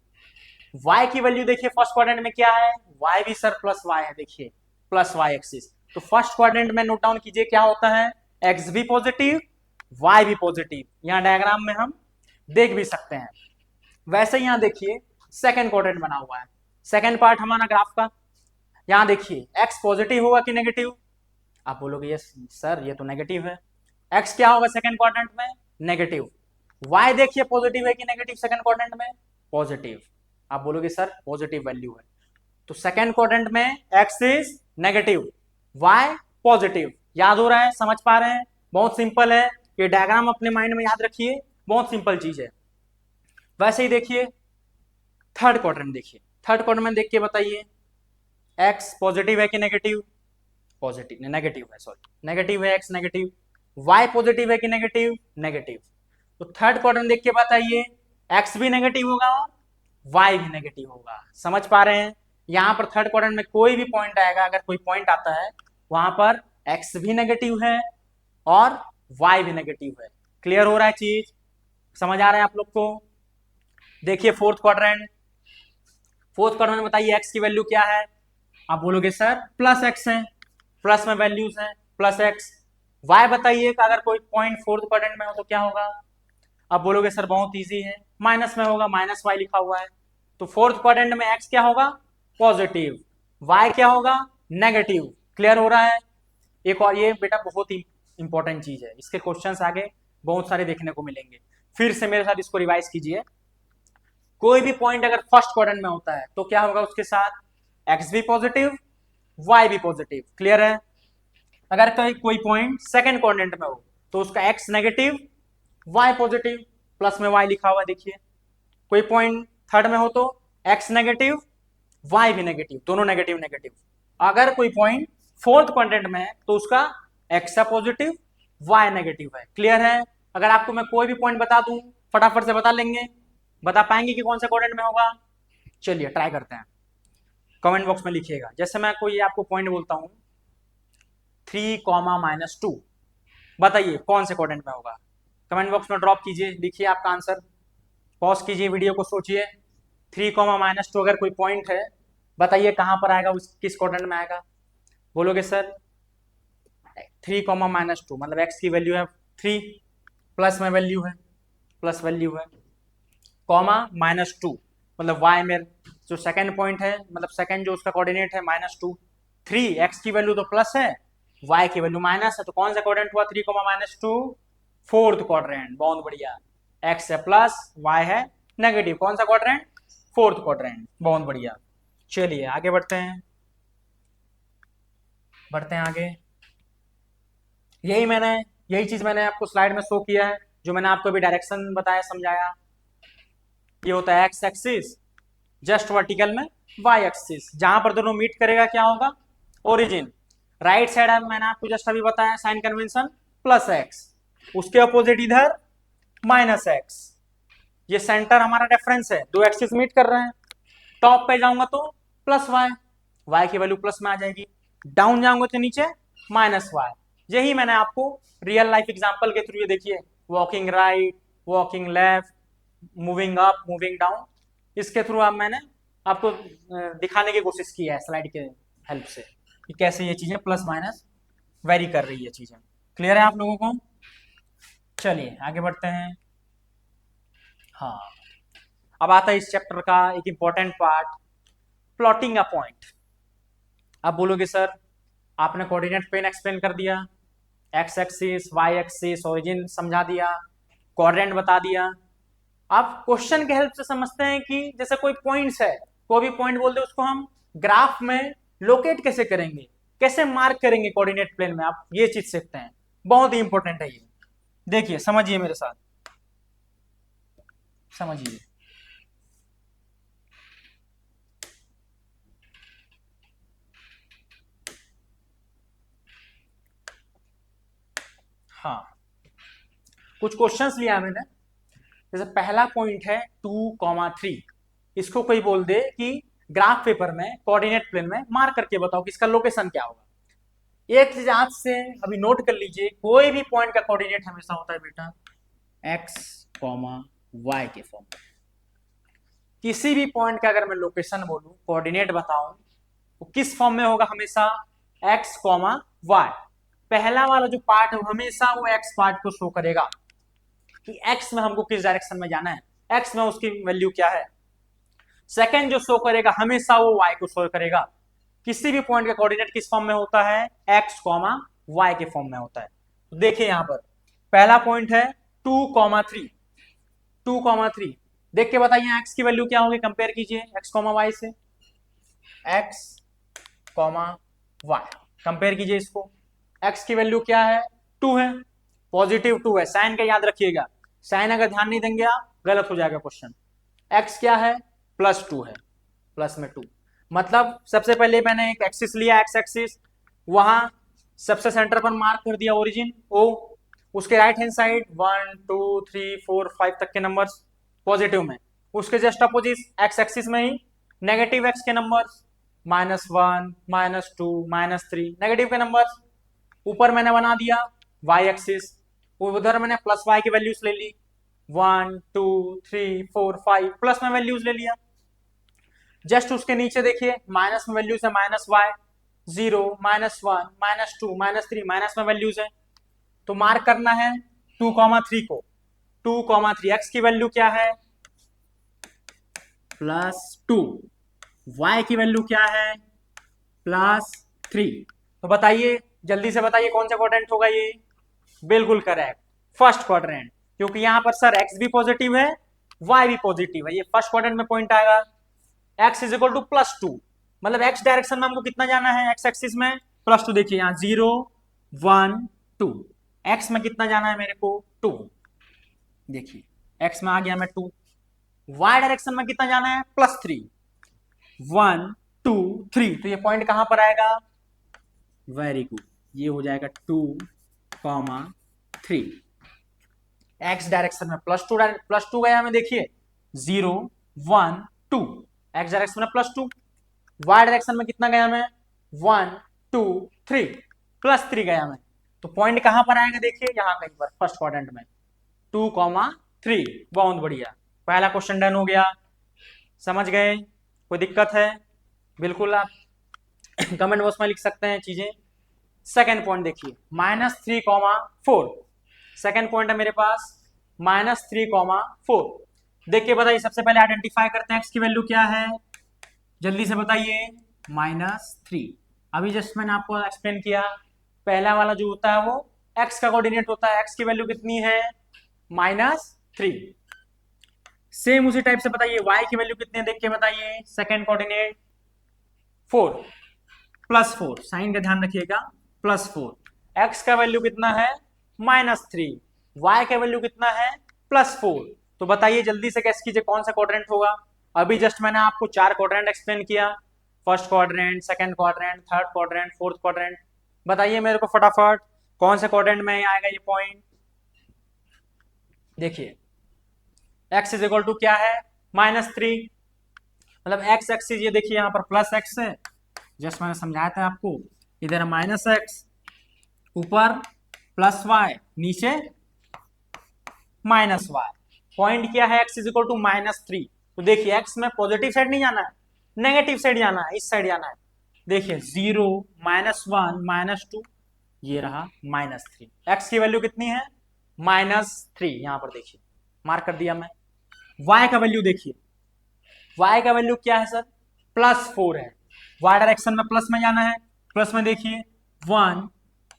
वाई की वैल्यू देखिए फर्स्ट क्वाड्रेंट में क्या है, वाई भी सर प्लस वाई है, देखिए प्लस वाई एक्सिस। तो फर्स्ट क्वाड्रेंट में नोट डाउन कीजिए क्या होता है, एक्स भी पॉजिटिव, वाई भी पॉजिटिव, यहां डायग्राम में हम देख भी सकते हैं। वैसे यहां देखिए सेकंड क्वाड्रेंट बना हुआ है, सेकंड पार्ट हमारा ग्राफ का, यहां देखिए एक्स पॉजिटिव होगा कि नेगेटिव। आप बोलोगे यस सर ये तो नेगेटिव है, एक्स क्या होगा सेकंड क्वाड्रेंट में, नेगेटिव। वाई देखिए पॉजिटिव है कि नेगेटिव सेकंड क्वाड्रेंट में, पॉजिटिव। आप बोलोगे सर पॉजिटिव वैल्यू है। तो सेकेंड क्वाड्रेंट में X is negative, Y positive. याद हो रहा है, समझ पा रहे हैं? बहुत सिंपल है, ये डायग्राम अपने माइंड में याद रखिए, बहुत सिंपल चीज है। वैसे ही देखिए थर्ड क्वाड्रेंट, देखिए थर्ड क्वाड्रेंट में देख के बताइए एक्स पॉजिटिव है कि नेगेटिव? पॉजिटिव, नेगेटिव है, सॉरी नेगेटिव है, एक्स नेगेटिव। वाई पॉजिटिव है कि नेगेटिव? नेगेटिव। तो थर्ड क्वाड्रेंट देख के बताइए एक्स भी नेगेटिव होगा और वाई भी नेगेटिव होगा। समझ पा रहे हैं? यहां पर थर्ड क्वाड्रेंट में कोई भी पॉइंट आएगा, अगर कोई पॉइंट आता है वहां पर एक्स भी नेगेटिव है और वाई भी नेगेटिव है। क्लियर हो रहा है चीज? समझ आ रहा है आप लोग को? देखिए फोर्थ क्वाड्रेंट, फोर्थ क्वाड्रेंट में बताइए एक्स की वैल्यू क्या है? आप बोलोगे सर प्लस एक्स है, प्लस में वैल्यूज है प्लस एक्स। वाई बताइए कि अगर कोई पॉइंट फोर्थ क्वाड्रेंट में हो तो क्या होगा? आप बोलोगे सर बहुत इजी है, माइनस में होगा, माइनस वाई लिखा हुआ है। तो फोर्थ क्वाड्रेंट में एक्स क्या होगा? पॉजिटिव, वाई क्या होगा? नेगेटिव। क्लियर हो रहा है? एक और ये बेटा बहुत ही इंपॉर्टेंट चीज है, इसके क्वेश्चंस आगे बहुत सारे देखने को मिलेंगे। फिर से मेरे साथ इसको रिवाइज कीजिए। कोई भी पॉइंट अगर फर्स्ट क्वाड्रेंट में होता है तो क्या होगा उसके साथ? एक्स भी पॉजिटिव, वाई भी पॉजिटिव। क्लियर है? अगर कोई पॉइंट सेकंड क्वाड्रेंट में हो तो उसका X negative, Y positive, plus में वाई लिखा हुआ है देखिए। कोई पॉइंट थर्ड में हो तो एक्स नेगेटिव, वाई भी नेगेटिव, दोनों नेगेटिव नेगेटिव। अगर कोई पॉइंट फोर्थ क्वाड्रेंट में है तो उसका एक्स पॉजिटिव, वाई नेगेटिव है। क्लियर है? अगर आपको मैं कोई भी पॉइंट बता दूं फटाफट से बता लेंगे, बता पाएंगे कि कौन सा क्वाड्रेंट में होगा? चलिए ट्राई करते हैं, कमेंट बॉक्स में लिखिएगा। जैसे मैं कोई आपको पॉइंट बोलता हूं 3, -2, बताइए कौन से क्वाड्रेंट में होगा? कमेंट बॉक्स में ड्रॉप कीजिए, लिखिए आपका आंसर। पॉज कीजिए वीडियो को, सोचिए 3, -2 अगर कोई पॉइंट है बताइए कहां पर आएगा, किस क्वाड्रेंट में आएगा? बोलोगे सर 3, -2 मतलब एक्स की वैल्यू है 3, प्लस में वैल्यू है, प्लस वैल्यू है, कॉमा -2 मतलब वाई में जो सेकंड पॉइंट है, मतलब सेकंड जो उसका कोऑर्डिनेट है -2। 3 एक्स की वैल्यू तो प्लस है, वाई की वैल्यू माइनस है, तो कौन सा क्वाड्रेंट हुआ 3, -2? Fourth quadrant. बहुत बढ़िया, एक्स है प्लस, वाई है नेगेटिव, कौन सा क्वाड्रेंट? Fourth quadrant. बहुत बढ़िया। चलिए आगे बढ़ते हैं, बढ़ते हैं आगे। यही चीज मैंने आपको स्लाइड में शो किया है, जो मैंने आपको अभी डायरेक्शन बताया समझाया। ये होता है एक्स एक्सिस, जस्ट वर्टिकल में वाई एक्सिस, जहां पर दोनों मीट करेगा क्या होगा? ओरिजिन। राइट साइड मैंने आपको जस्ट अभी बताया साइन कन्वेंशन प्लस एक्स, उसके अपोजिट इधर माइनस एक्स। ये सेंटर हमारा रेफरेंस है, दो एक्सिस मीट कर रहे हैं। टॉप पे जाऊंगा तो प्लस वाई, वाई की वैल्यू प्लस में आ जाएगी। डाउन जाऊंगा तो नीचे माइनस वाई। यही मैंने आपको रियल लाइफ एग्जांपल के थ्रू, ये देखिए walking right, walking left, moving up, moving down, इसके थ्रू अब मैंने आपको दिखाने की कोशिश की है स्लाइड के हेल्प से कि कैसे ये चीजें प्लस माइनस वेरी कर रही है चीजें। क्लियर है आप लोगों को? चलिए आगे बढ़ते हैं। हाँ, अब आता है इस चैप्टर का एक important part, plotting a point. आप बोलोगे सर आपने कोऑर्डिनेट प्लेन एक्सप्लेन कर दिया, X axis, Y axis, origin समझा दिया, क्वाड्रेंट बता दिया। आप क्वेश्चन के हेल्प से समझते हैं कि जैसे कोई पॉइंट्स है, कोई भी पॉइंट बोल दे उसको हम ग्राफ में लोकेट कैसे करेंगे, कैसे मार्क करेंगे कोऑर्डिनेट प्लेन में, आप ये चीज सीखते हैं। बहुत ही इंपॉर्टेंट है ये। देखिए समझिए मेरे साथ, समझिए। हाँ, कुछ क्वेश्चंस लिया मैंने। जैसे पहला पॉइंट है 2, 3, इसको कोई बोल दे कि ग्राफ पेपर में कोऑर्डिनेट प्लेन में मार्क करके बताओ कि इसका लोकेशन क्या होगा। एक चीज आज से अभी नोट कर लीजिए, कोई भी पॉइंट का कोऑर्डिनेट हमेशा होता है बेटा x, y के फॉर्म में। किसी भी पॉइंट का अगर मैं लोकेशन बोलूं, कोऑर्डिनेट बताऊं, तो किस फॉर्म में होगा? हमेशा x, y। पहला वाला जो पार्ट है हमेशा वो x पार्ट को शो करेगा कि x में हमको किस डायरेक्शन में जाना है, x में उसकी वैल्यू क्या है। सेकंड जो शो करेगा हमेशा वो y को शो करेगा। किसी भी पॉइंट का कोऑर्डिनेट किस फॉर्म में होता है? x, y के फॉर्म में होता है। तो देखिए यहां पर पहला पॉइंट है 2, 3, 2, 3। देख के बताइए x की वैल्यू क्या होगी, कंपेयर कीजिए x, y से। X comma Y. कंपेयर कीजिए इसको, एक्स की वैल्यू क्या है, 2 है, पॉजिटिव 2 है, साइन का याद रखिएगा, साइन अगर ध्यान नहीं देंगे आप गलत हो जाएगा क्वेश्चन। एक्स क्या है, +2 है, प्लस में 2, मतलब सबसे पहले मैंने एक एक्सिस लिया, एक्स एक्सिस, वहां सबसे सेंटर पर मार्क कर दिया ओरिजिन ओ, उसके राइट हैंड साइड 1 2 3 4 5 तक के नंबर्स पॉजिटिव में, उसके जस्ट अपोजिट एक्स एक्सिस में ही नेगेटिव एक्स के नंबर्स, -1 -2 -3 नेगेटिव के नंबर्स, ऊपर मैंने बना दिया वाई एक्सिस, उधर मैंने प्लस वाई की वैल्यूज ले ली, 1 2 3 4 5 प्लस में वैल्यूज ले लिया। जस्ट उसके नीचे देखिए माइनस में वैल्यूज है, -y 0 -1 -2 -3 माइनस में वैल्यूज है, तो मार्क करना है 2,3 को, 2,3 एक्स की वैल्यू क्या है +2, y की वैल्यू क्या है +3। तो बताइए जल्दी से बताइए कौन सा क्वाड्रेंट होगा ये, बिल्कुल करेक्ट, फर्स्ट क्वाड्रेंट, क्योंकि यहां पर सर x भी पॉजिटिव है y भी पॉजिटिव है, ये फर्स्ट क्वाड्रेंट में पॉइंट आएगा। x इज इक्वल टू +2, मतलब x डायरेक्शन में हमको कितना जाना है, x एक्सिस में +2, देखिए यहाँ 0 1 2, x में कितना जाना है मेरे को 2, देखिए x में आ गया मैं 2, y डायरेक्शन में कितना जाना है +3, 1 2 3, तो ये पॉइंट कहां पर आएगा, वेरी गुड, ये हो जाएगा 2,3, x डायरेक्शन में +2 गया मैं, देखिए 0 1 2, x डायरेक्शन में +2, y डायरेक्शन में कितना गया मैं 1 2 3, +3 गया मैं, तो पॉइंट कहां पर आएगा, देखिए यहाँ कहीं पर फर्स्ट क्वाड्रेंट में 2,3, बहुत बढ़िया, पहला क्वेश्चन डन हो गया, समझ गए, कोई दिक्कत है बिल्कुल आप कमेंट बॉक्स में लिख सकते हैं चीजें। सेकेंड पॉइंट देखिए -3,4, सेकेंड पॉइंट है मेरे पास -3,4, देखिए बताइए सबसे पहले आइडेंटिफाई करते हैं एक्स की वैल्यू क्या है, जल्दी से बताइए -3, अभी जस्ट मैंने आपको एक्सप्लेन किया, पहला वाला जो होता है वो एक्स का कोऑर्डिनेट होता है, एक्स की वैल्यू कितनी है -3, सेम उसी टाइप से बताइए y की वैल्यू कितनी है, देख के बताइए, सेकेंड कोऑर्डिनेट 4 +4, साइन का ध्यान रखिएगा, +4, x का वैल्यू कितना है -3, y का वैल्यू कितना है +4, तो बताइए जल्दी से कैसे कीजिए कौन सा क्वाड्रेंट होगा, अभी जस्ट मैंने आपको 4 क्वाड्रेंट एक्सप्लेन किया, first quadrant, second quadrant, third quadrant, fourth quadrant, बताइए मेरे को फटाफट कौन से क्वाड्रेंट में आएगा ये पॉइंट, देखिए x इज इक्वल टू क्या है -3, मतलब x एक्सिस ये देखिए यहाँ पर +x है, जस्ट मैंने समझाया था आपको, इधर -x, ऊपर +y, नीचे -y, पॉइंट क्या है x इज इक्वल टू -3, तो देखिए x में पॉजिटिव साइड नहीं जाना है, नेगेटिव साइड जाना है, इस साइड जाना है, देखिए 0 -1 -2, ये रहा -3, x की वैल्यू कितनी है -3, यहां पर देखिए मार्क कर दिया मैं, y का वैल्यू देखिए, y का वैल्यू क्या है सर +4 है, y डायरेक्शन में प्लस में जाना है, प्लस में देखिए 1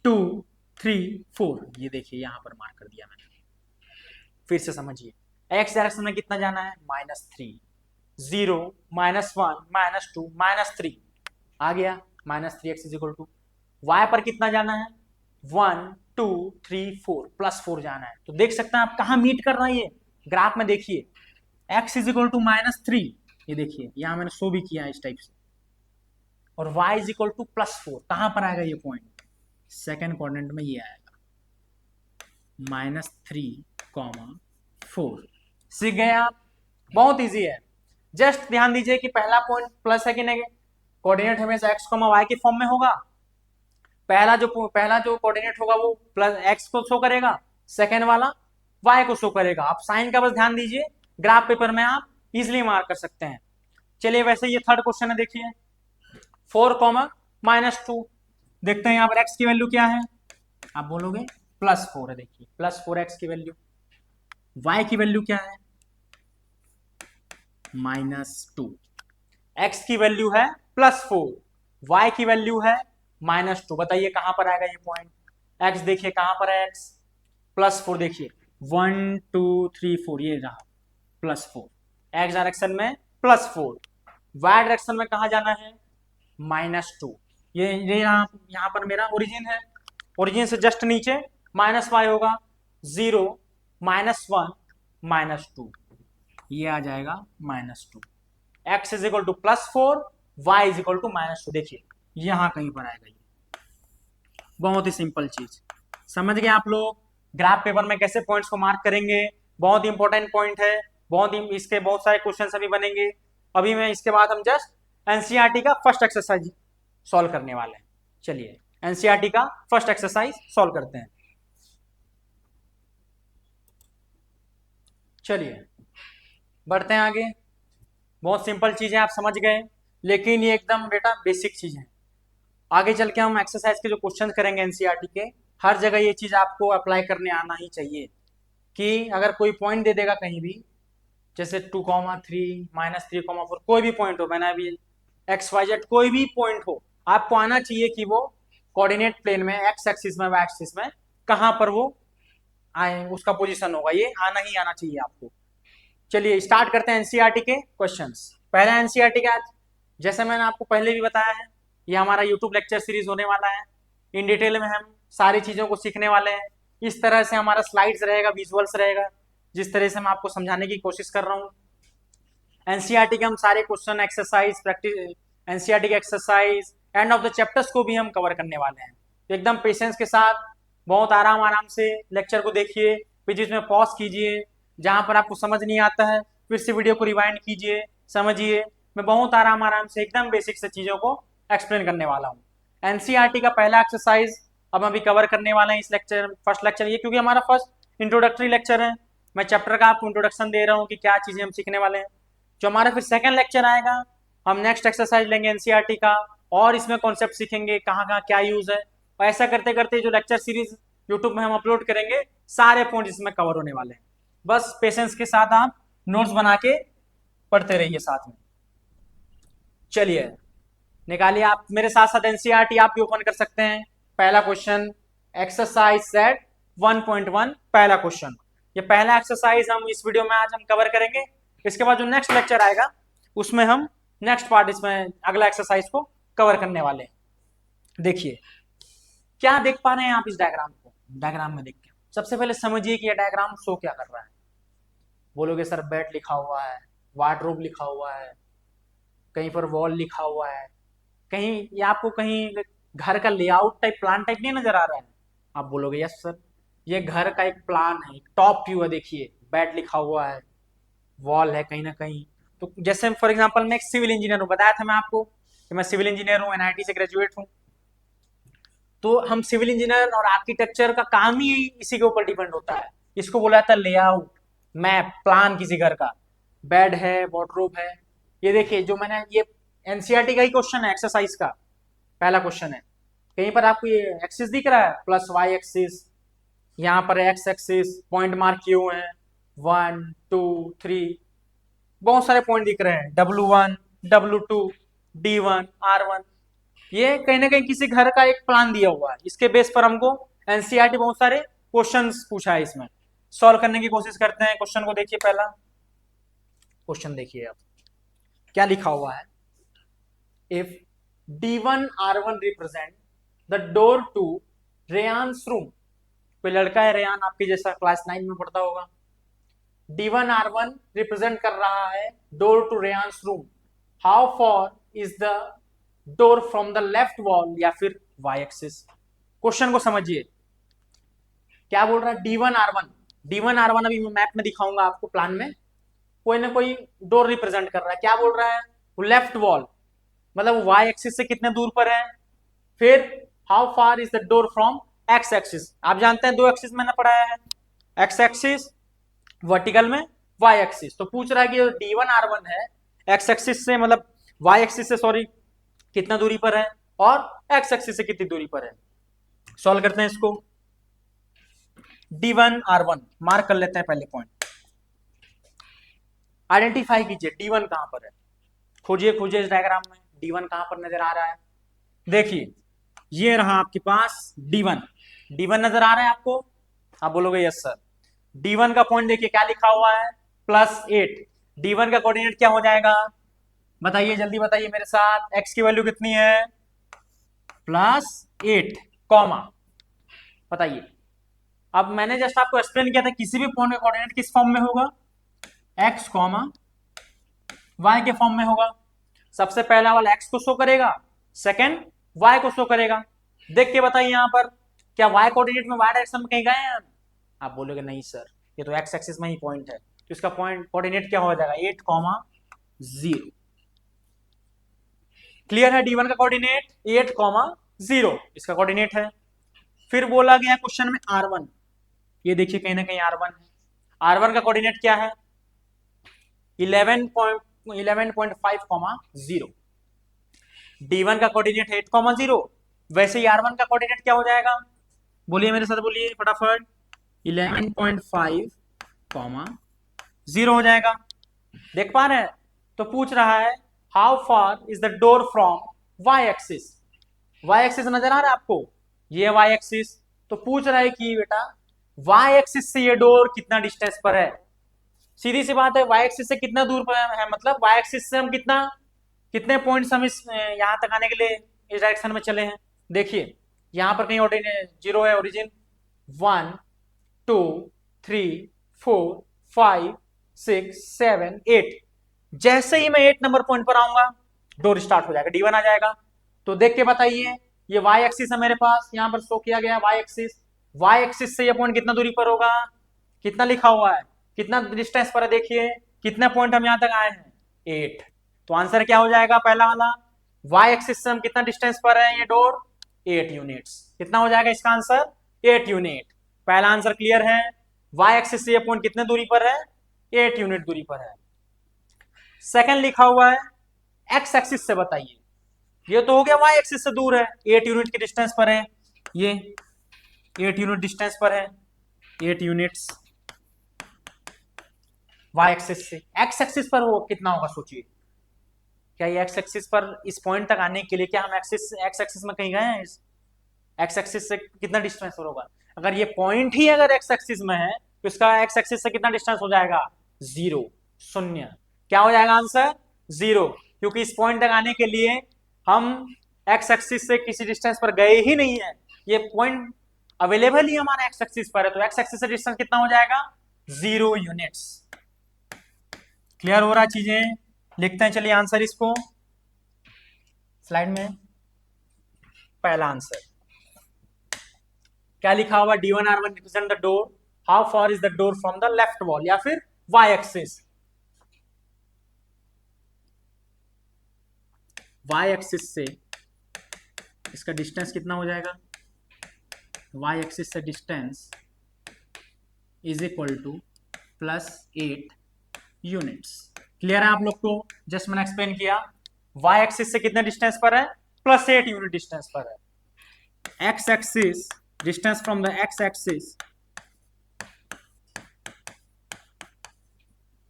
2 3 4, ये देखिए यहां पर मार्क कर दिया मैंने, फिर से समझिए x डायरेक्शन में कितना जाना है -3, 0 -1 -2 -3 आ गया, -3x is equal to, y पर कितना जाना है 1 2 3 4, +4 जाना है, तो देख सकते हैं आप कहां मीट कर रहा है, ये ग्राफ में देखिए x इज इक्वल टू -3, ये देखिए यहां मैंने शो भी किया है इस टाइप से, और y इज इक्वल टू +4, कहां पर आएगा ये पॉइंट, सेकेंड क्वाड्रेंट में ये आएगा -3,4, सीख गए आप, बहुत इजी है, जस्ट ध्यान दीजिए कि पहला पॉइंट प्लस है कि नहीं, कोऑर्डिनेट हमेशा x, y के फॉर्म में होगा, पहला जो कोऑर्डिनेट होगा वो +x को शो करेगा, सेकेंड वाला y को शो करेगा, आप साइन का बस ध्यान दीजिए, ग्राफ पेपर में आप इजिली मार्क कर सकते हैं। चलिए वैसे ये थर्ड क्वेश्चन है, देखिए 4,-2, देखते हैं यहाँ पर x की वैल्यू क्या है, आप बोलोगे +4 है, देखिए +4x की वैल्यू, y की वैल्यू क्या है -2, x की वैल्यू है +4, y की वैल्यू है -2, बताइए कहां पर आएगा ये पॉइंट, x देखिए कहां पर है, x +4 देखिए 1 2 3 4, ये रहा +4, x डायरेक्शन में +4, वाई डायरेक्शन में कहाँ जाना है, -2। ये यहाँ पर मेरा ओरिजिन है, ओरिजिन से जस्ट नीचे -y होगा, 0 -1 -2, ये आ जाएगा -2। x is equal to +4, y is equal to -2। देखिए यहां कहीं पर आएगा, ये बहुत ही सिंपल चीज, समझ गए आप लोग। ग्राफ पेपर में कैसे पॉइंट्स को मार्क करेंगे, बहुत ही इंपॉर्टेंट पॉइंट है, बहुत ही इसके बहुत सारे क्वेश्चन अभी बनेंगे। अभी मैं इसके बाद हम जस्ट एनसीईआरटी का फर्स्ट एक्सरसाइज सॉल्व करने वाले हैं। चलिए एनसीईआरटी का फर्स्ट एक्सरसाइज सॉल्व करते हैं। चलिए बढ़ते हैं आगे। बहुत सिंपल चीजें आप समझ गए, लेकिन ये एकदम बेटा बेसिक चीज है। आगे चल के हम एक्सरसाइज के जो क्वेश्चन करेंगे एनसीईआरटी के, हर जगह ये चीज आपको अप्लाई करने आना ही चाहिए कि अगर कोई पॉइंट दे देगा कहीं भी, जैसे 2,3 -3,4 कोई भी पॉइंट हो, मैंने अभी XYZ कोई भी पॉइंट हो, आपको आना चाहिए कि वो कोऑर्डिनेट प्लेन में एक्स एक्सिस में वाई एक्सिस में कहां पर वो आए, उसका पोजीशन होगा, ये आना ही आना चाहिए आपको। चलिए स्टार्ट करते हैं एनसीईआरटी के क्वेश्चंस। पहला एनसीईआरटी का, जैसे मैंने आपको पहले भी बताया है, ये हमारा यूट्यूब लेक्चर सीरीज होने वाला है। इन डिटेल में हम सारी चीज़ों को सीखने वाले हैं। इस तरह से हमारा स्लाइड्स रहेगा, विजुअल्स रहेगा, जिस तरह से मैं आपको समझाने की कोशिश कर रहा हूँ। एनसीईआरटी के हम सारे क्वेश्चन, एक्सरसाइज, प्रैक्टिस, एनसीईआरटी के exercise, end of the chapters को भी हम कवर करने वाले हैं। तो एकदम पेशेंस के साथ, बहुत आराम आराम से लेक्चर को देखिए, फिर जिसमें पॉज कीजिए, जहाँ पर आपको समझ नहीं आता है फिर से वीडियो को रिवाइंड कीजिए, समझिए। मैं बहुत आराम आराम से एकदम बेसिक से चीज़ों को एक्सप्लेन करने वाला हूँ। एनसीईआरटी का पहला एक्सरसाइज अब अभी कवर करने वाले हैं इस लेक्चर, फर्स्ट लेक्चर ये, क्योंकि हमारा फर्स्ट इंट्रोडक्टरी लेक्चर है। मैं चैप्टर का आपको इंट्रोडक्शन दे रहा हूँ कि क्या चीज़ें हम सीखने वाले हैं। जो हमारा फिर सेकंड लेक्चर आएगा, हम नेक्स्ट एक्सरसाइज लेंगे एनसीईआरटी का, और इसमें कॉन्सेप्ट सीखेंगे कहाँ कहाँ क्या यूज है। और ऐसा करते करते जो लेक्चर सीरीज यूट्यूब में हम अपलोड करेंगे, सारे पॉइंट इसमें कवर होने वाले हैं। बस पेशेंस के साथ आप नोट्स बना के पढ़ते रहिए साथ में। चलिए निकालिए आप मेरे साथ साथ एनसीईआरटी, आप भी ओपन कर सकते हैं। पहला क्वेश्चन, एक्सरसाइज सेट 1.1, पहला क्वेश्चन। ये पहला एक्सरसाइज हम इस वीडियो में आज हम कवर करेंगे। इसके बाद जो नेक्स्ट लेक्चर आएगा उसमें हम नेक्स्ट पार्ट, इसमें अगला एक्सरसाइज को कवर करने वाले हैं। देखिए क्या देख पा रहे हैं आप इस डायग्राम को, डायग्राम में देख के सबसे पहले समझिए कि यह डायग्राम शो क्या कर रहा है। बोलोगे सर बेड लिखा हुआ है, वार्डरोब लिखा हुआ है, कहीं पर वॉल लिखा हुआ है, कहीं ये आपको कहीं घर का लेआउट टाइप, प्लान टाइप नहीं नजर आ रहा है। आप बोलोगे यस सर, ये घर का एक प्लान है, टॉप व्यू है। देखिए बेड लिखा हुआ है, वॉल है कहीं ना कहीं। तो जैसे फॉर एग्जांपल मैं एक सिविल इंजीनियर हूँ, बताया था मैं आपको कि मैं सिविल इंजीनियर हूँ, एनआईटी से ग्रेजुएट हूँ। तो हम सिविल इंजीनियर और आर्किटेक्चर का काम ही इसी के ऊपर डिपेंड होता है। इसको बोला जाता है लेआउट, मैप, प्लान किसी घर का। बेड है, वार्डरोब है। ये देखिए जो मैंने, ये एनसीईआरटी का ही क्वेश्चन है, एक्सरसाइज का पहला क्वेश्चन है। कहीं पर आपको ये एक्सिस दिख रहा है, प्लस वाई एक्सिस, यहाँ पर एक्स एक्सिस, पॉइंट मार्क किए हुए हैं 1 2 3, बहुत सारे पॉइंट दिख रहे हैं, W1 W2 D1 R1। ये कहीं ना कहीं किसी घर का एक प्लान दिया हुआ है। इसके बेस पर हमको एनसीईआरटी बहुत सारे क्वेश्चंस पूछा है, इसमें सॉल्व करने की कोशिश करते हैं। क्वेश्चन को देखिए, पहला क्वेश्चन देखिए आप क्या लिखा हुआ है। If D1 R1 represent the door to Ryan's room, कोई लड़का है रेयान, आपके जैसा क्लास 9 में पढ़ता होगा। D1 R1 रिप्रेजेंट कर रहा है door to Ryan's room, how far is the door from the left wall, या फिर वाई एक्सिस। क्वेश्चन को समझिए क्या बोल रहा है। D1 R1 अभी मैं मैप में दिखाऊंगा आपको, प्लान में कोई ना कोई डोर रिप्रेजेंट कर रहा है। क्या बोल रहा है, वो लेफ्ट वॉल, मतलब वाई एक्सिस से कितने दूर पर है। फिर how far is the door from x axis, आप जानते हैं दो एक्सिस मैंने पढ़ाया है, एक्स एक्सिस वर्टिकल में, वाई एक्सिस। तो पूछ रहा है कि D1 R1 है, एक्स एक्सिस से मतलब वाई एक्सिस से सॉरी कितना दूरी पर है, और एक्स एक्सिस से कितनी दूरी पर है। सॉल्व करते हैं इसको। D1 R1 मार्क कर लेते हैं पहले पॉइंट, आइडेंटिफाई कीजिए D1 कहां पर है। खोजिए खोजिए इस डायग्राम में D1 कहां पर नजर आ रहा है। देखिए ये रहा आपके पास D1 नजर आ रहा है आपको, आप बोलोगे यस सर। D1 का पॉइंट देखिए क्या लिखा हुआ है, +8। D1 का कोऑर्डिनेट क्या हो जाएगा, बताइए जल्दी बताइए मेरे साथ, x की वैल्यू कितनी है? +8 कॉमा, बताइए। अब मैंने जस्ट आपको एक्सप्लेन किया था किसी भी पॉइंट का कोऑर्डिनेट किस फॉर्म में होगा, x कॉमा y के फॉर्म में होगा। सबसे पहला वाला x को शो करेगा, सेकंड y को शो करेगा। देख के बताइए यहां पर, क्या y कोऑर्डिनेट में y डायरेक्शन में कहीं गए हैं? आप बोलोगे नहीं सर, ये तो x एक्सिस में ही पॉइंट है, तो इसका पॉइंट कोऑर्डिनेट क्या हो जाएगा? 8,0। क्लियर है? D1 का कोऑर्डिनेट 8,0 इसका कोऑर्डिनेट है। फिर बोला गया क्वेश्चन में R1, ये देखिए कहीं ना कहीं R1 है। R1 का कोऑर्डिनेट क्या है? 11.5,0। D1 का कोऑर्डिनेट 8,0। वैसे ही R1 का कोऑर्डिनेट क्या हो जाएगा? बोलिए मेरे साथ, बोलिए फटाफट। 11.5,0 हो जाएगा। देख पा रहे हैं? तो पूछ रहा है how far is the door from Y axis. Y axis नजर आ रहा है आपको? ये वाई एक्सिस। तो पूछ रहा है कि बेटा वाई एक्सिस से ये डोर कितना डिस्टेंस पर है। सीधी सी बात है, वाई एक्सिस से कितना दूर पर है, मतलब वाई एक्सिस से हम कितने पॉइंट्स हम इस यहां तक आने के लिए इस डायरेक्शन में चले हैं। देखिए यहां पर कहीं जीरो है ओरिजिन, 1 2 3 4 5 6 7 8। जैसे ही मैं 8 नंबर पॉइंट पर आऊंगा डोर स्टार्ट हो जाएगा, D1 आ जाएगा। तो देख के बताइए, ये वाई एक्सिस है मेरे पास, यहां पर शो किया गया वाई एक्सिस। वाई एक्सिस से ये पॉइंट कितना दूरी पर होगा? कितना लिखा हुआ है, कितना डिस्टेंस पर है? देखिए कितने पॉइंट हम यहां तक आए हैं, 8। तो आंसर क्या हो जाएगा पहला वाला? वाई एक्सिस से हम कितना डिस्टेंस पर है ये डोर? 8 यूनिट्स। कितना हो जाएगा इसका आंसर? 8 यूनिट। पहला आंसर क्लियर है। वाई एक्सिस से ये पॉइंट कितने दूरी पर है? 8 यूनिट दूरी पर है। सेकंड लिखा हुआ है एक्स एक्सिस से, बताइए। ये तो हो गया वाई एक्सिस से दूर है, 8 यूनिट के डिस्टेंस पर है, ये 8 यूनिट डिस्टेंस पर है, 8 यूनिट्स वाई एक्सिस से। एक्स एक्सिस पर वो कितना होगा सोचिए। क्या ये एक्स एक्सिस पर इस पॉइंट तक आने के लिए क्या हम एक्स एक्सिस में कहीं गए हैं? एक्स एक्सिस से कितना डिस्टेंस होगा? अगर ये पॉइंट ही अगर एक्स एक्सिस में है तो इसका एक्स एक्सिस से कितना डिस्टेंस हो जाएगा? 0, शून्य। क्या हो जाएगा आंसर? 0, क्योंकि इस पॉइंट तक आने के लिए हम एक्स एक्सिस से किसी डिस्टेंस पर गए ही नहीं है, ये पॉइंट अवेलेबल ही हमारा एक्स एक्सिस पर है, तो एक्स एक्सिस से डिस्टेंस कितना हो जाएगा? 0 यूनिट्स। क्लियर हो रहा चीजें? लिखते हैं चलिए आंसर इसको स्लाइड में। पहला आंसर क्या लिखा हुआ? D1 R1 represent the door, how far is the door from the left wall, या फिर वाई एक्सिस। वाई एक्सिस से इसका डिस्टेंस कितना हो जाएगा? वाई एक्सिस से distance is equal to +8 units. Clear है आप लोग को? जस्ट मैंने एक्सप्लेन किया, वाई एक्सिस से कितने डिस्टेंस पर है? +8 यूनिट डिस्टेंस पर है। X axis, distance from the x axis,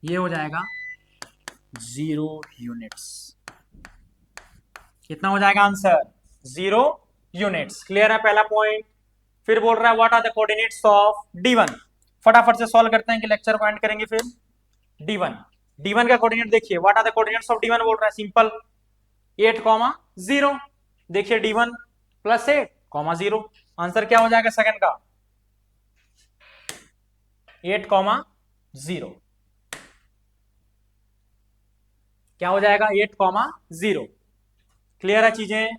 ये हो जाएगा 0 यूनिट्स। कितना हो जाएगा आंसर? 0 यूनिट्स। क्लियर है पहला पॉइंट। फिर बोल रहा है what are the coordinates of D1। फटाफट से सॉल्व करते हैं कि लेक्चर को एंड करेंगे। फिर D1 का कोऑर्डिनेट देखिए, what are the coordinates of D1 बोल रहा है, सिंपल 8,0। देखिए D1 +8,0। आंसर क्या हो जाएगा सेकंड का? 8,0। क्या हो जाएगा? 8,0। क्लियर है चीजें?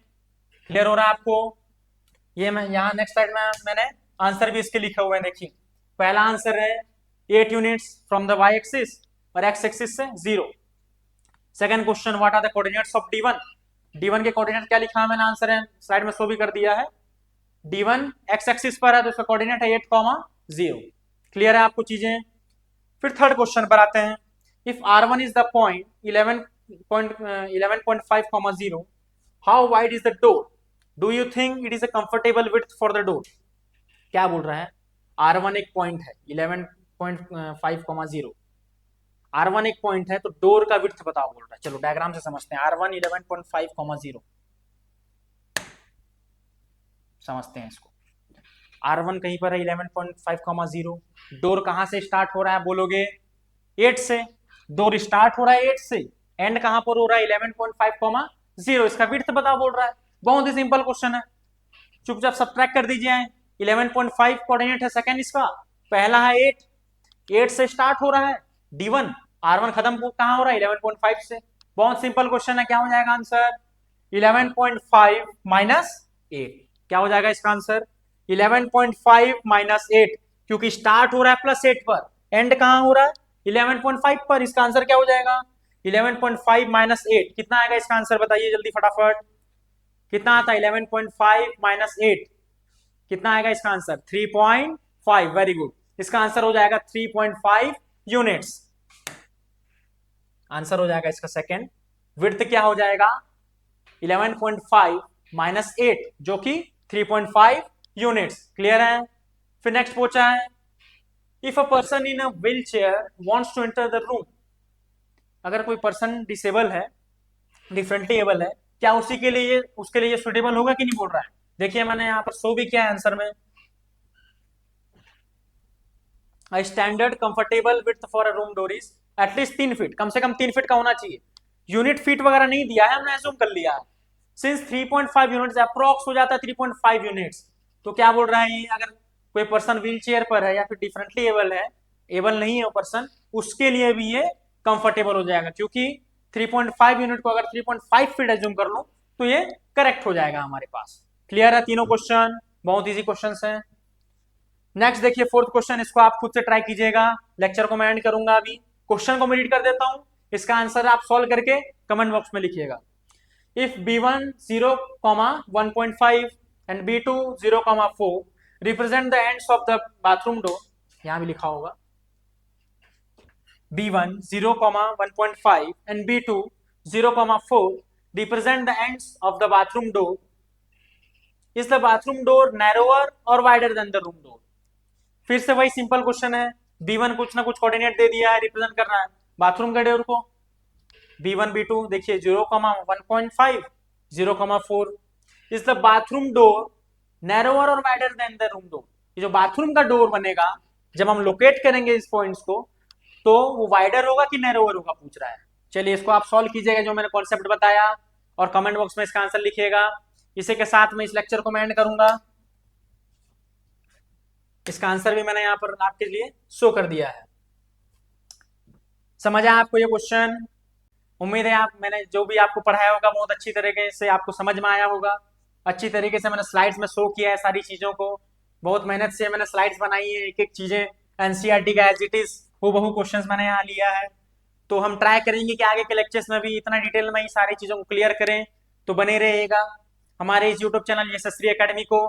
क्लियर हो रहा है आपको? ये मैं यहाँ नेक्स्ट स्लाइड में मैंने आंसर भी इसके लिखे हुए हैं, देखिए। पहला आंसर है 8 units from the Y axis और एक्स एक्सिस से 0। Second question, what are the coordinates of D1। D1 के कोऑर्डिनेट क्या लिखा है मैंने, आंसर है स्लाइड में शो भी कर दिया है। D1 एक्स एक्सिस पर है तो इसका कोऑर्डिनेट है 8,0। क्लियर है आपको चीजें? फिर थर्ड क्वेश्चन पर आते हैं। If R1 is the point 11.5,0, how wide is the door? Do you think it is a comfortable width for the door? क्या बोल रहा है? R1 एक पॉइंट है 11.5,0, R1 एक पॉइंट है, तो डोर का विड्थ बताओ बोल रहा है। चलो डायग्राम से समझते हैं। R1 11.5,0 समझते हैं इसको। R1 कहीं पर है 11.5,0। डोर कहां से स्टार्ट हो रहा है बोलोगे? 8 से। डोर स्टार्ट हो रहा है 8 से, एंड कहां पर हो रहा है 11.5, इसका विड्थ बताओ बोल रहा है। बहुत ही सिंपल क्वेश्चन है, चुपचाप सब्ट्रैक्ट कर दीजिए। 11.5 कोऑर्डिनेट है सेकंड इसका, पहला है 8, 8 से स्टार्ट हो रहा है D1, R1 खत्म कहां हो रहा है 11.5 से। बहुत सिंपल क्वेश्चन है, क्या हो जाएगा आंसर 11.5 माइनस 8। क्या हो जाएगा इसका आंसर 11.5 माइनस 8, क्योंकि स्टार्ट हो रहा है +8 पर, एंड कहां हो रहा है 11.5 पर। इसका आंसर क्या हो जाएगा 11.5 माइनस 8, कितना आएगा इसका आंसर बताइए जल्दी फटाफट, कितना आता है 11.5 माइनस 8, कितना आएगा इसका आंसर 3.5। वेरी गुड, इसका आंसर हो जाएगा 3.5 यूनिट्स। आंसर हो जाएगा इसका सेकंड। विड्थ क्या हो जाएगा 11.5 माइनस 8, जो कि 3.5 यूनिट्स। क्लियर है। फिर नेक्स्ट पूछा है, if a person in a wheelchair wants to enter the room. अगर कोई पर्सन डिसेबल है, डिफरेंटली एबल है, क्या उसके लिए सुटेबल होगा कि नहीं बोल रहा है। देखिए मैंने यहाँ पर शो भी किया है आंसर में, standard comfortable width for a room door is at least 3 feet, कम से कम 3 फीट का होना चाहिए। यूनिट फीट वगैरह नहीं दिया है, हमने एज्यूम कर लिया है। सिंस 3.5 यूनिट्स अप्रोक्स हो जाता है 3.5 यूनिट्स, तो क्या बोल रहा है ये, अगर कोई पर्सन व्हील चेयर पर है या फिर डिफरेंटली एबल है, एबल नहीं है वो पर्सन, उसके लिए भी ये कंफर्टेबल हो जाएगा, क्योंकि 3.5 यूनिट को अगर 3.5 फीट एज्यूम कर लो तो ये करेक्ट हो जाएगा हमारे पास। क्लियर है तीनों क्वेश्चन, बहुत इजी क्वेश्चंस हैं। नेक्स्ट देखिए फोर्थ क्वेश्चन, इसको आप खुद से ट्राई कीजिएगा, लेक्चर को मैं एंड करूंगा अभी। क्वेश्चन को मैं रीड कर देता हूं, इसका आंसर आप सॉल्व करके कमेंट बॉक्स में लिखिएगा। If B1 0,1.5 and B2 0,4 represent the ends of the bathroom door, यहां भी लिखा होगा B1 0,1.5 and B2 0,4 represent the ends of the bathroom door. Is the bathroom door narrower or wider than the room door? फिर से वही simple question है, B1 कुछ ना कुछ कोऑर्डिनेट दे दिया है, रिप्रेजेंट करना है बाथरूम का डोर को। B1 B2 देखिए 0,1.5 0,4। Is the bathroom door narrower और wider than the room door. ये जो बाथरूम का डोर बनेगा, जब हम लोकेट करेंगे इस पॉइंट्स को, तो वो वाइडर होगा कि नैरोअर होगा पूछ रहा है। चलिए इसको आप सॉल्व कीजिएगा जो मैंने कॉन्सेप्ट बताया, और कमेंट बॉक्स में इसका आंसर लिखिएगा। इसी के साथ मैं इस लेक्चर को मैं एंड करूंगा। इसका आंसर भी मैंने यहाँ पर आपके लिए शो कर दिया है। समझ आया आपको ये क्वेश्चन? उम्मीद है आप, मैंने जो भी आपको पढ़ाया होगा बहुत अच्छी तरीके से आपको समझ में आया होगा। अच्छी तरीके से मैंने स्लाइड्स में शो किया है सारी चीजों को, बहुत मेहनत से मैंने स्लाइड्स बनाई है, एक एक चीजें एनसीईआरटी का एज इट इज हूबहू क्वेश्चंस मैंने यहाँ लिया है। तो हम ट्राई करेंगे कि आगे के लेक्चर्स में भी इतना डिटेल में ही सारी चीजों को क्लियर करें। तो बने रहिएगा हमारे इस यूट्यूब चैनल यशस्वी एकेडमी को,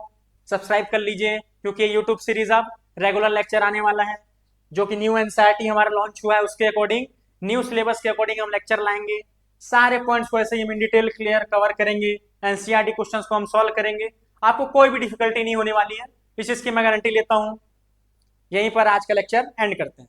सब्सक्राइब कर लीजिए, क्योंकि ये यूट्यूब सीरीज अब रेगुलर लेक्चर आने वाला है, जो कि न्यू एनसीईआरटी हमारा लॉन्च हुआ है, उसके अकॉर्डिंग न्यू सिलेबस के अकॉर्डिंग हम लेक्चर लाएंगे। सारे पॉइंट्स को ऐसे ही हम इन डिटेल क्लियर कवर करेंगे, एनसीईआरटी क्वेश्चंस को हम सॉल्व करेंगे, आपको कोई भी डिफिकल्टी नहीं होने वाली है, इस चीज की मैं गारंटी लेता हूं। यहीं पर आज का लेक्चर एंड करते हैं।